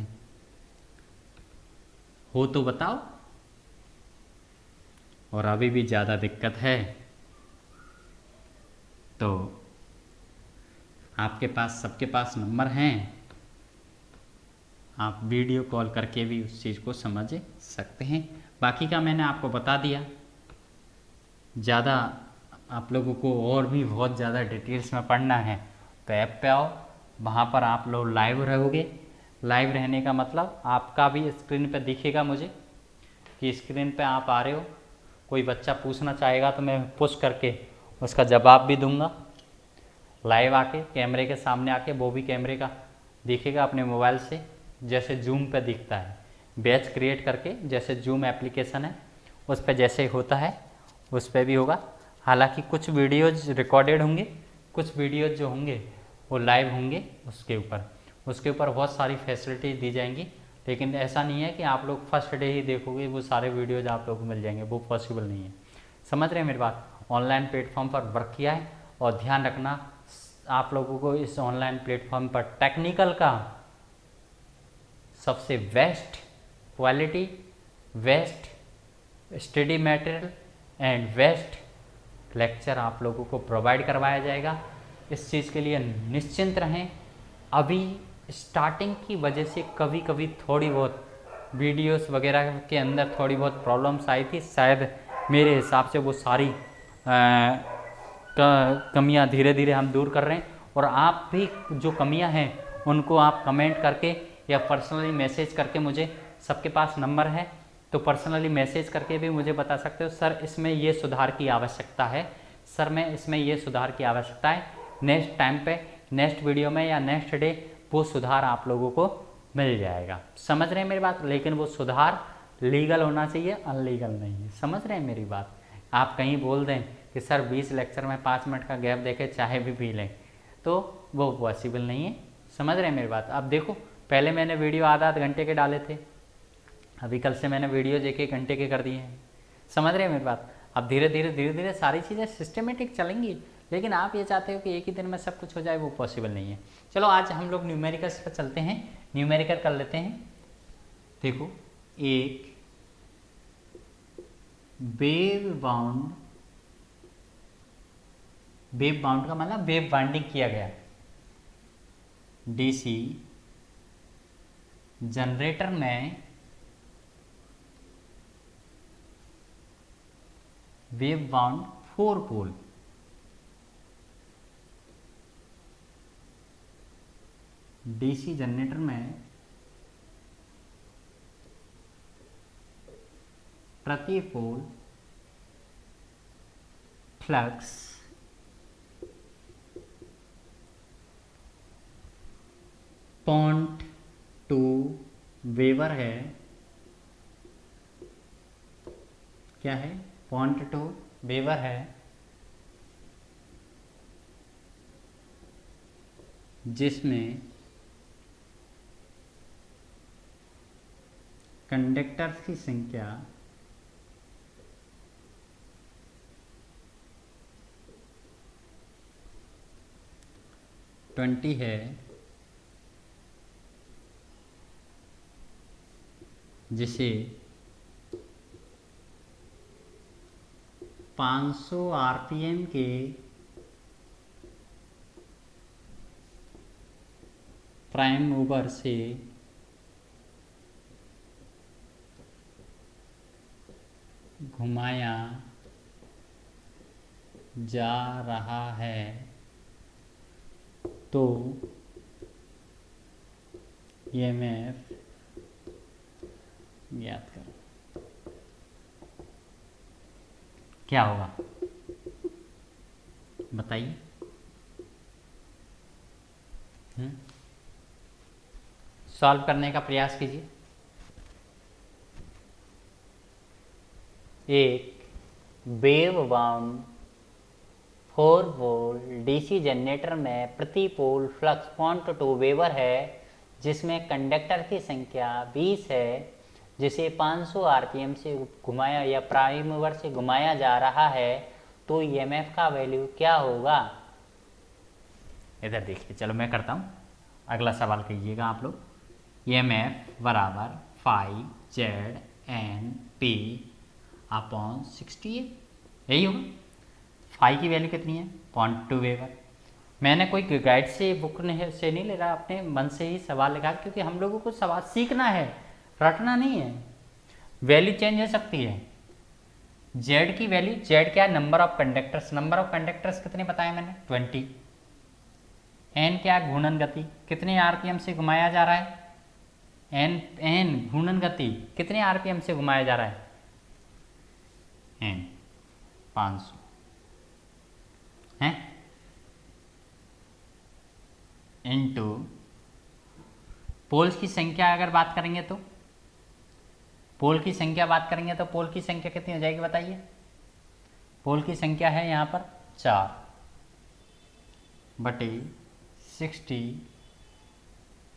हो तो बताओ, और अभी भी ज़्यादा दिक्कत है तो आपके पास, सबके पास नंबर हैं, आप वीडियो कॉल करके भी उस चीज़ को समझ सकते हैं। बाकी का मैंने आपको बता दिया। ज़्यादा आप लोगों को और भी बहुत ज़्यादा डिटेल्स में पढ़ना है तो ऐप पे आओ, वहाँ पर आप लोग लाइव रहोगे। लाइव रहने का मतलब आपका भी स्क्रीन पे दिखेगा मुझे कि स्क्रीन पे आप आ रहे हो। कोई बच्चा पूछना चाहेगा तो मैं पुश करके उसका जवाब भी दूंगा लाइव आके, कैमरे के सामने आके। वो भी कैमरे का दिखेगा अपने मोबाइल से, जैसे जूम पे दिखता है। बैच क्रिएट करके जैसे जूम एप्लीकेशन है उस पर जैसे होता है उस पर भी होगा। हालांकि कुछ वीडियोज रिकॉर्डेड होंगे, कुछ वीडियोज जो होंगे वो लाइव होंगे। उसके ऊपर बहुत सारी फैसिलिटीज दी जाएंगी, लेकिन ऐसा नहीं है कि आप लोग फर्स्ट डे ही देखोगे वो सारे वीडियोज आप लोगों को मिल जाएंगे, वो पॉसिबल नहीं है। समझ रहे हैं मेरी बात? ऑनलाइन प्लेटफॉर्म पर वर्क किया है और ध्यान रखना आप लोगों को इस ऑनलाइन प्लेटफॉर्म पर टेक्निकल का सबसे best quality, best study material and best lecture आप लोगों को प्रोवाइड करवाया जाएगा। इस चीज़ के लिए निश्चिंत रहें। अभी स्टार्टिंग की वजह से कभी कभी थोड़ी बहुत वीडियोस वगैरह के अंदर थोड़ी बहुत प्रॉब्लम्स आई थी। शायद मेरे हिसाब से वो सारी कमियां धीरे धीरे हम दूर कर रहे हैं। और आप भी जो कमियां हैं उनको आप कमेंट करके या पर्सनली मैसेज करके, मुझे सबके पास नंबर है तो पर्सनली मैसेज करके भी मुझे बता सकते हो, सर इसमें ये सुधार की आवश्यकता है, सर मैं इसमें ये सुधार की आवश्यकता है। नेक्स्ट टाइम पे, नेक्स्ट वीडियो में या नेक्स्ट डे वो सुधार आप लोगों को मिल जाएगा। समझ रहे हैं मेरी बात? लेकिन वो सुधार लीगल होना चाहिए, अनलीगल नहीं है। समझ रहे हैं मेरी बात? आप कहीं बोल दें कि सर 20 लेक्चर में 5 मिनट का गैप देके चाहे भी पी लें तो वो पॉसिबल नहीं है। समझ रहे हैं मेरी बात? अब देखो, पहले मैंने वीडियो आधा घंटे के डाले थे, अभी कल से मैंने वीडियो 1-1 घंटे के कर दिए हैं। समझ रहे हैं मेरी बात? अब धीरे धीरे सारी चीज़ें सिस्टमेटिक चलेंगी, लेकिन आप ये चाहते हो कि एक ही दिन में सब कुछ हो जाए, वो पॉसिबल नहीं है। चलो आज हम लोग न्यूमेरिकल्स पर चलते हैं, न्यूमेरिकल कर लेते हैं। देखो, एक वेव बाउंड का मतलब वेव बाइंडिंग किया गया डीसी जनरेटर में wave bound 4 pole DC generator में प्रति पोल फ्लक्स 0.2 वेबर है। क्या है? 0.2 वेबर है, जिसमें कंडक्टर्स की संख्या 20 है, जिसे 500 आरपीएम के प्राइम मूवर से घुमाया जा रहा है तो ईएमएफ ज्ञात करो। क्या होगा बताइए। सॉल्व करने का प्रयास कीजिए। एक wave bound 4 volt DC generator में प्रति पोल फ्लक्स 0.2 वेबर है, जिसमें कंडक्टर की संख्या 20 है, जिसे 500 आरपीएम से घुमाया या प्राइम मूवर से घुमाया जा रहा है, तो ईएमएफ का वैल्यू क्या होगा। इधर देखिए, चलो मैं करता हूँ, अगला सवाल कीजिएगा आप लोग। ईएमएफ बराबर 5ZNP अपॉन 60, यही होगा। फाई की वैल्यू कितनी है 0.2 वेबर। मैंने कोई गाइड से बुक से नहीं ले रहा, अपने मन से ही सवाल लिखा, क्योंकि हम लोगों को सवाल सीखना है, रटना नहीं है। वैल्यू चेंज हो सकती है। जेड की वैल्यू, जेड क्या है, number of conductors. Number of conductors कितने बताए मैंने 20। एन क्या है, घूर्णन गति, कितने आरपीएम से घुमाया जा रहा है। एन घूर्णन गति कितने आरपीएम से घुमाया जा रहा है, एन 500 है, इनटू पोल्स की संख्या। अगर बात करेंगे तो पोल की संख्या बात करेंगे तो पोल की संख्या कितनी हो जाएगी बताइए। पोल की संख्या है यहाँ पर 4/60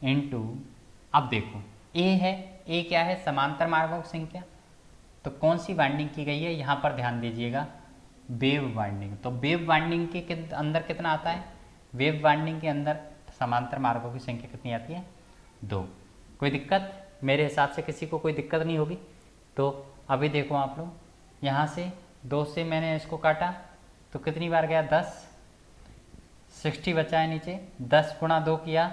इंटू, अब देखो ए है, ए क्या है, समांतर मार्गों की संख्या। तो कौन सी वाइंडिंग की गई है, यहाँ पर ध्यान दीजिएगा, वेव वाइंडिंग। तो वेव वाइंडिंग के अंदर कितना आता है, वेव वाइंडिंग के अंदर समांतर मार्गों की संख्या कितनी आती है, 2। कोई दिक्कत, मेरे हिसाब से किसी को कोई दिक्कत नहीं होगी। तो अभी देखो आप लोग, यहाँ से 2 से मैंने इसको काटा तो कितनी बार गया, 10, 60 बचा है नीचे, 10 गुणा 2 किया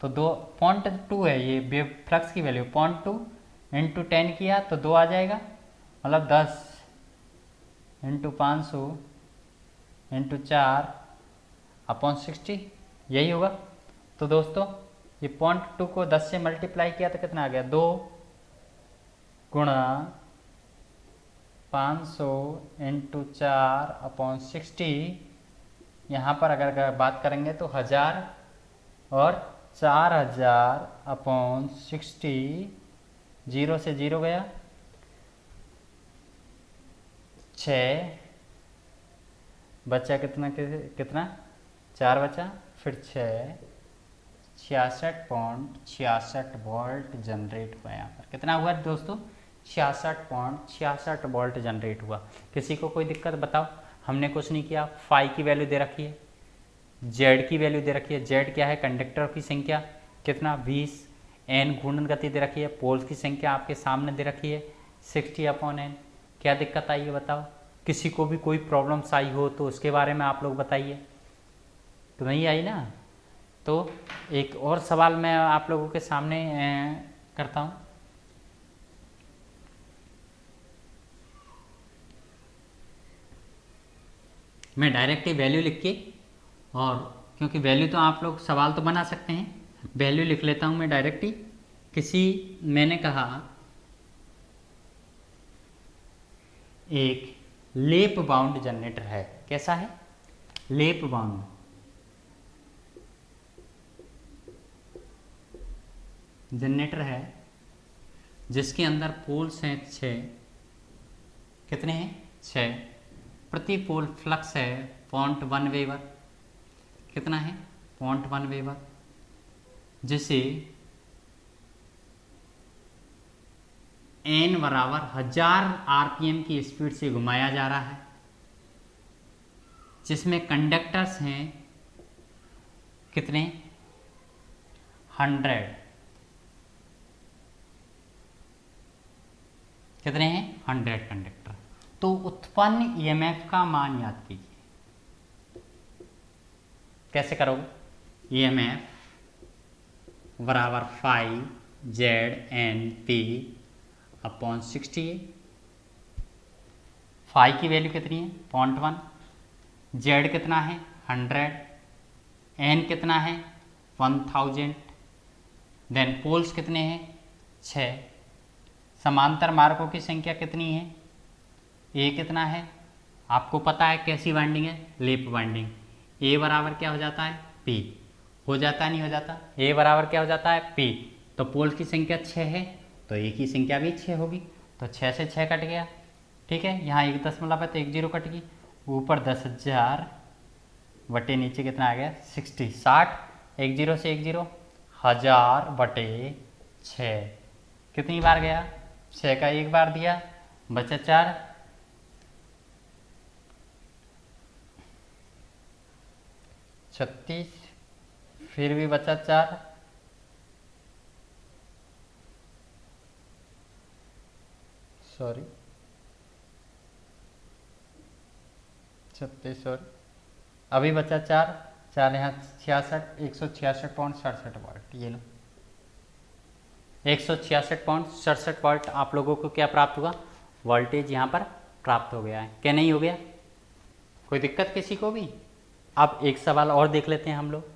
तो 2.2 है ये वेव फ्लक्स की वैल्यू। 0.2 इंटू 10 किया तो 2 आ जाएगा, मतलब 10 इंटू 500 इंटू 4/60, यही होगा। तो दोस्तों ये 0.2 को 10 से मल्टीप्लाई किया तो कितना आ गया, 2 गुणा 500 इंटू 4/60। यहाँ पर अगर बात करेंगे तो 1000 और 4000/60, 0 से 0 गया, 6 बचा, कितना 4 बचा, फिर 6, 66.66 वोल्ट जनरेट हुआ। यहाँ पर कितना हुआ दोस्तों, 66.66 वोल्ट जनरेट हुआ। किसी को कोई दिक्कत बताओ, हमने कुछ नहीं किया। फाई की वैल्यू दे रखी है, जेड की वैल्यू दे रखी है, जेड क्या है, कंडक्टर की संख्या कितना 20, एन घूर्णन गति दे रखी है, पोल्स की संख्या आपके सामने दे रखी है 60/n। क्या दिक्कत आई है बताओ, किसी को भी कोई प्रॉब्लम्स आई हो तो उसके बारे में आप लोग बताइए। तो नहीं आई ना, तो एक और सवाल मैं आप लोगों के सामने करता हूँ। मैं डायरेक्ट ही वैल्यू लिख के, और क्योंकि वैल्यू तो आप लोग सवाल तो बना सकते हैं, वैल्यू लिख लेता हूँ मैं डायरेक्ट ही। मैंने कहा एक लेप बाउंड जनरेटर है, कैसा है, लेप बाउंड, जनरेटर है जिसके अंदर पोल्स हैं 6, कितने हैं 6, प्रति पोल फ्लक्स है 0.1 वेबर, कितना है 0.1 वेबर, जिसे n बराबर 1000 आरपीएम की स्पीड से घुमाया जा रहा है, जिसमें कंडक्टर्स हैं कितने 100, कितने हैं 100 कंडक्टर। तो उत्पन्न ईएमएफ का मान याद कीजिए, कैसे करोगे, ईएमएफ बराबर 5ZNP/60। फाई की वैल्यू कितनी है 0.1, जेड कितना है 100, एन कितना है 1000, देन पोल्स कितने हैं 6, समांतर मार्गों की संख्या कितनी है, ए कितना है, आपको पता है कैसी बाइंडिंग है, लेप बाइंडिंग। ए बराबर क्या हो जाता है पी, हो जाता है नहीं हो जाता, ए बराबर क्या हो जाता है पी। तो पोल्स की संख्या 6 है तो ए की संख्या भी 6 होगी, तो 6 से 6 कट गया। ठीक है, यहाँ 1 दशमलव है तो 1 जीरो कट गई, ऊपर 10,000 बटे नीचे कितना आ गया 60, 60, 1 जीरो से 1 जीरो, 1000 बटे 6 कितनी बार गया, 6 का 1 बार दिया, बचा 4, 36, फिर भी बचा 4, सॉरी 36, सॉरी अभी बचा 4, 4 यहाँ 66, 166.67 ये लो 166.67 आप लोगों को क्या प्राप्त हुआ, वोल्टेज यहाँ पर प्राप्त हो गया है। क्या नहीं हो गया, कोई दिक्कत किसी को भी। अब एक सवाल और देख लेते हैं हम लोग।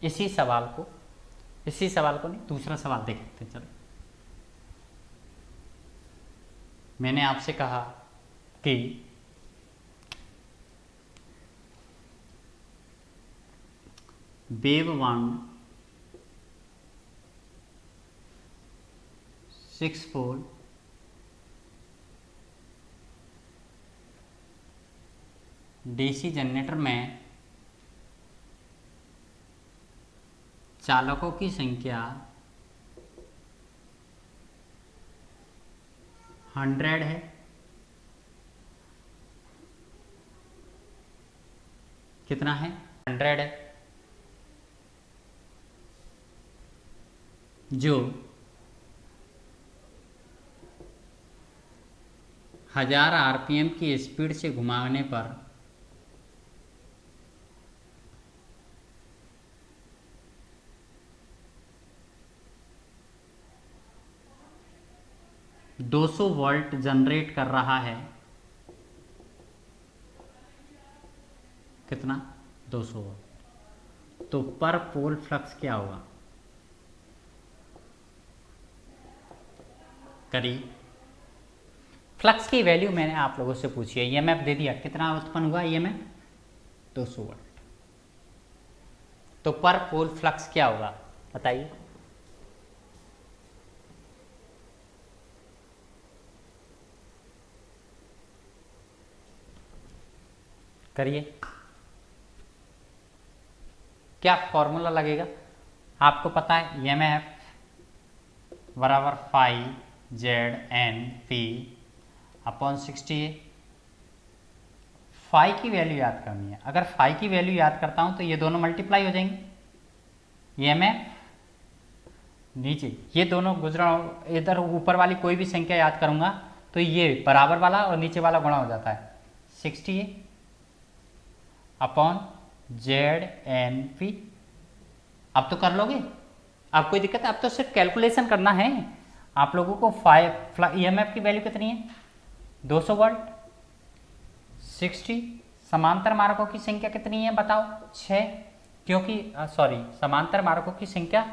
इसी सवाल को नहीं, दूसरा सवाल देख लेते हैं। चलो, मैंने आपसे कहा कि वेव 1 6 पोल डीसी जनरेटर में चालकों की संख्या 100 है। कितना है 100 है, जो 1000 आरपीएम की स्पीड से घुमाने पर 200 वोल्ट जनरेट कर रहा है। कितना 200 वोल्ट, तो पर पोल फ्लक्स क्या होगा, करिए। फ्लक्स की वैल्यू मैंने आप लोगों से पूछी है, ईएमएफ दे दिया, कितना उत्पन्न हुआ ईएमएफ 200 वोल्ट, तो पर पोल फ्लक्स क्या होगा बताइए। करिए, क्या फॉर्मूला लगेगा, आपको पता है ईएमएफ बराबर phi Z N P upon 60 है। फाई की वैल्यू याद करनी है, अगर फाई की वैल्यू याद करता हूं तो ये दोनों मल्टीप्लाई हो जाएंगे, ईएमएफ नीचे ये दोनों गुजरा, इधर ऊपर वाली कोई भी संख्या याद करूंगा तो ये बराबर वाला और नीचे वाला गुणा हो जाता है 60 अपॉन जेड एन पी। अब तो कर लोगे, अब कोई दिक्कत है, अब तो सिर्फ कैलकुलेशन करना है आप लोगों को। ईएमएफ की वैल्यू कितनी है 200 वोल्ट, 60, समांतर मार्गों की संख्या कितनी है बताओ 6, क्योंकि सॉरी समांतर मार्गों की संख्या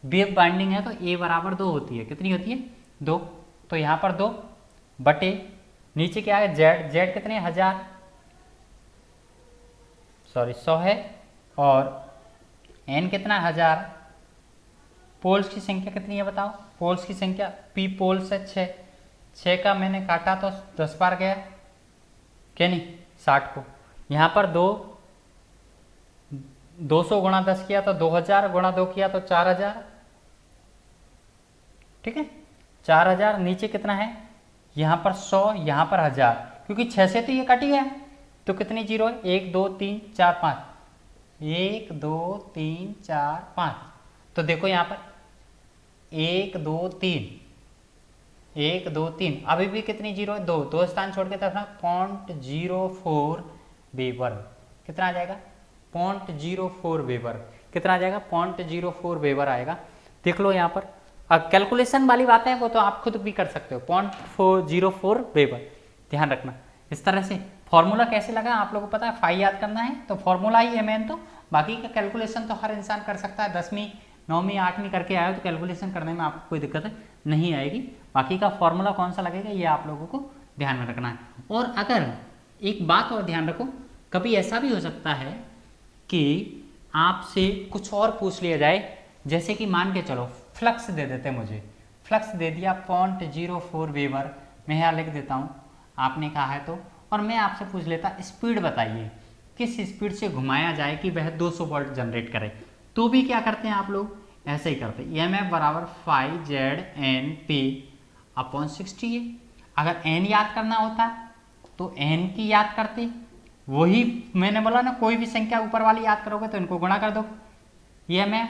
वेव बाइंडिंग है तो ए बराबर 2 होती है, कितनी होती है 2, तो यहाँ पर 2 बटे नीचे क्या है जेड, जेड कितने 1000 सॉरी 100 है, और एन कितना 1000, पोल्स की संख्या कितनी है बताओ, पोल्स की संख्या पी पोल्स है 6, 6 का मैंने काटा तो 10 बार गया, क्या नहीं 60 को, यहाँ पर 200 गुणा 10 किया तो 2000 गुणा 2 किया तो 4000, ठीक है 4000, नीचे कितना है यहाँ पर 100, यहाँ पर 1000, क्योंकि 6 से तो ये कट ही गया, तो कितनी जीरो है 1 2 3 4 5, 1 2 3 4 5, तो देखो यहाँ पर 1 2 3, 1 2 3, अभी भी कितनी जीरो है 2, 2 स्थान छोड़ के तरफ 0.04 वेबर, कितना आ जाएगा 0.04 वेबर। कितना आ जाएगा? 0.04 वेबर आएगा। देख लो यहाँ पर। अब कैलकुलेशन वाली बात है वो तो आप खुद भी कर सकते हो। 0.04 वेबर, ध्यान रखना। इस तरह से फॉर्मूला कैसे लगा आप लोगों को पता है, फाई याद करना है तो फॉर्मूला ही है मेन। तो बाकी का कैलकुलेशन तो हर इंसान कर सकता है। 10वीं 9वीं 8वीं करके आए हो तो कैलकुलेशन करने में आपको कोई दिक्कत नहीं आएगी। बाकी का फॉर्मूला कौन सा लगेगा ये आप लोगों को ध्यान में रखना है। और अगर एक बात और ध्यान रखो, कभी ऐसा भी हो सकता है कि आपसे कुछ और पूछ लिया जाए, जैसे कि मान के चलो फ्लक्स दे देते मुझे, फ्लक्स दे दिया 0.04 वेबर, मैं यहाँ लिख देता हूँ, आपने कहा है तो, और मैं आपसे पूछ लेता स्पीड बताइए किस स्पीड से घुमाया जाए कि वह 200 वोल्ट जनरेट करे, तो भी क्या करते हैं आप लोग? ऐसे ही करते हैं। EMF बराबर phi Z N P upon 60 है। अगर एन याद करना होता तो एन की याद करते, वही मैंने बोला ना, कोई भी संख्या ऊपर वाली याद करोगे तो इनको गुणा कर दो। EMF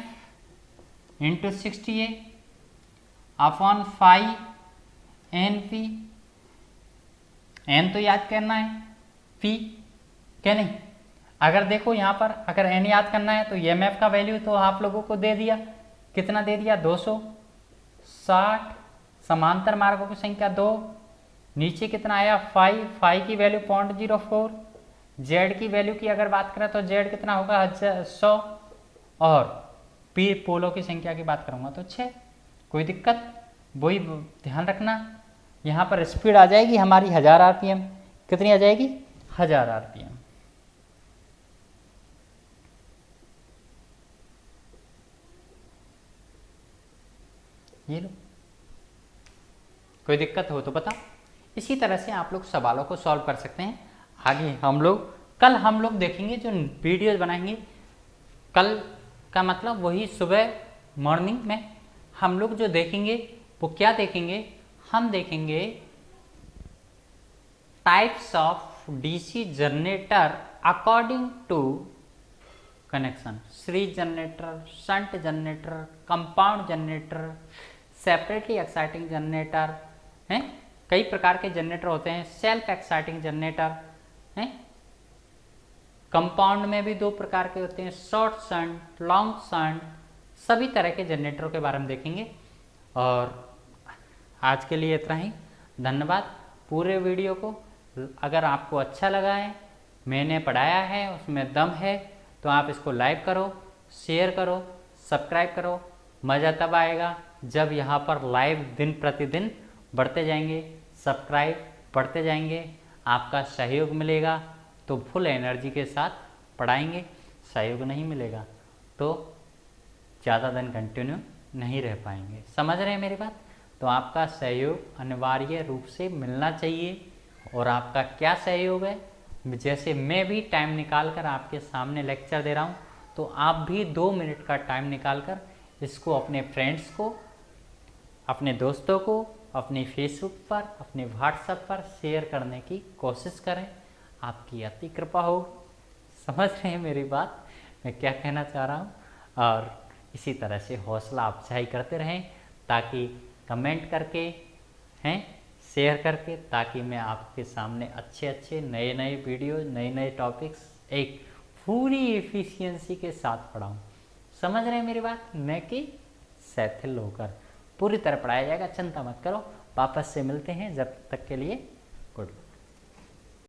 इंटू 60 है upon phi N P, N तो याद करना है, पी क्या नहीं। अगर देखो यहाँ पर अगर एन याद करना है तो EMF का वैल्यू तो आप लोगों को दे दिया, कितना दे दिया? 260। समांतर मार्गों की संख्या 2, नीचे कितना आया? फाई की वैल्यू 0.04, जेड की वैल्यू की अगर बात करें तो जेड कितना होगा? 100, और पी पोलों की संख्या की बात करूंगा तो 6। कोई दिक्कत? वही ध्यान रखना, यहाँ पर स्पीड आ जाएगी हमारी 1000 RPM। कितनी आ जाएगी? 1000 RPM। ये लो, कोई दिक्कत हो तो बताओ। इसी तरह से आप लोग सवालों को सॉल्व कर सकते हैं। आगे कल हम लोग देखेंगे जो वीडियोज बनाएंगे, कल का मतलब वही सुबह मॉर्निंग में हम लोग जो देखेंगे वो क्या देखेंगे? हम देखेंगे types of DC generator according to connection, series generator, shunt generator, compound generator, separately exciting generator हैं। कई प्रकार के जनरेटर होते हैं। सेल्फ एक्साइटिंग जनरेटर हैं, कंपाउंड में भी 2 प्रकार के होते हैं, शॉर्ट शंट, लॉन्ग शंट, सभी तरह के जनरेटरों के बारे में देखेंगे। और आज के लिए इतना ही, धन्यवाद। पूरे वीडियो को अगर आपको अच्छा लगा है, मैंने पढ़ाया है उसमें दम है, तो आप इसको लाइक करो, शेयर करो, सब्सक्राइब करो। मज़ा तब आएगा जब यहाँ पर लाइव दिन प्रतिदिन बढ़ते जाएंगे, सब्सक्राइब बढ़ते जाएंगे, आपका सहयोग मिलेगा तो फुल एनर्जी के साथ पढ़ाएंगे। सहयोग नहीं मिलेगा तो ज़्यादा दिन कंटिन्यू नहीं रह पाएंगे। समझ रहे हैं मेरी बात? तो आपका सहयोग अनिवार्य रूप से मिलना चाहिए। और आपका क्या सहयोग है? जैसे मैं भी टाइम निकाल कर आपके सामने लेक्चर दे रहा हूँ, तो आप भी 2 मिनट का टाइम निकाल कर इसको अपने फ्रेंड्स को, अपने दोस्तों को, अपने फेसबुक पर, अपने व्हाट्सएप पर शेयर करने की कोशिश करें। आपकी अति कृपा हो। समझ रहे हैं मेरी बात, मैं क्या कहना चाह रहा हूँ? और इसी तरह से हौसला अफजाई करते रहें, ताकि कमेंट करके हैं, शेयर करके, ताकि मैं आपके सामने अच्छे अच्छे नए नए वीडियो, नए नए टॉपिक्स एक पूरी एफिशिएंसी के साथ पढ़ाऊँ। समझ रहे हैं मेरी बात? न कि शिथिल होकर, पूरी तरह पढ़ाया जाएगा। चिंता मत करो। वापस से मिलते हैं, जब तक के लिए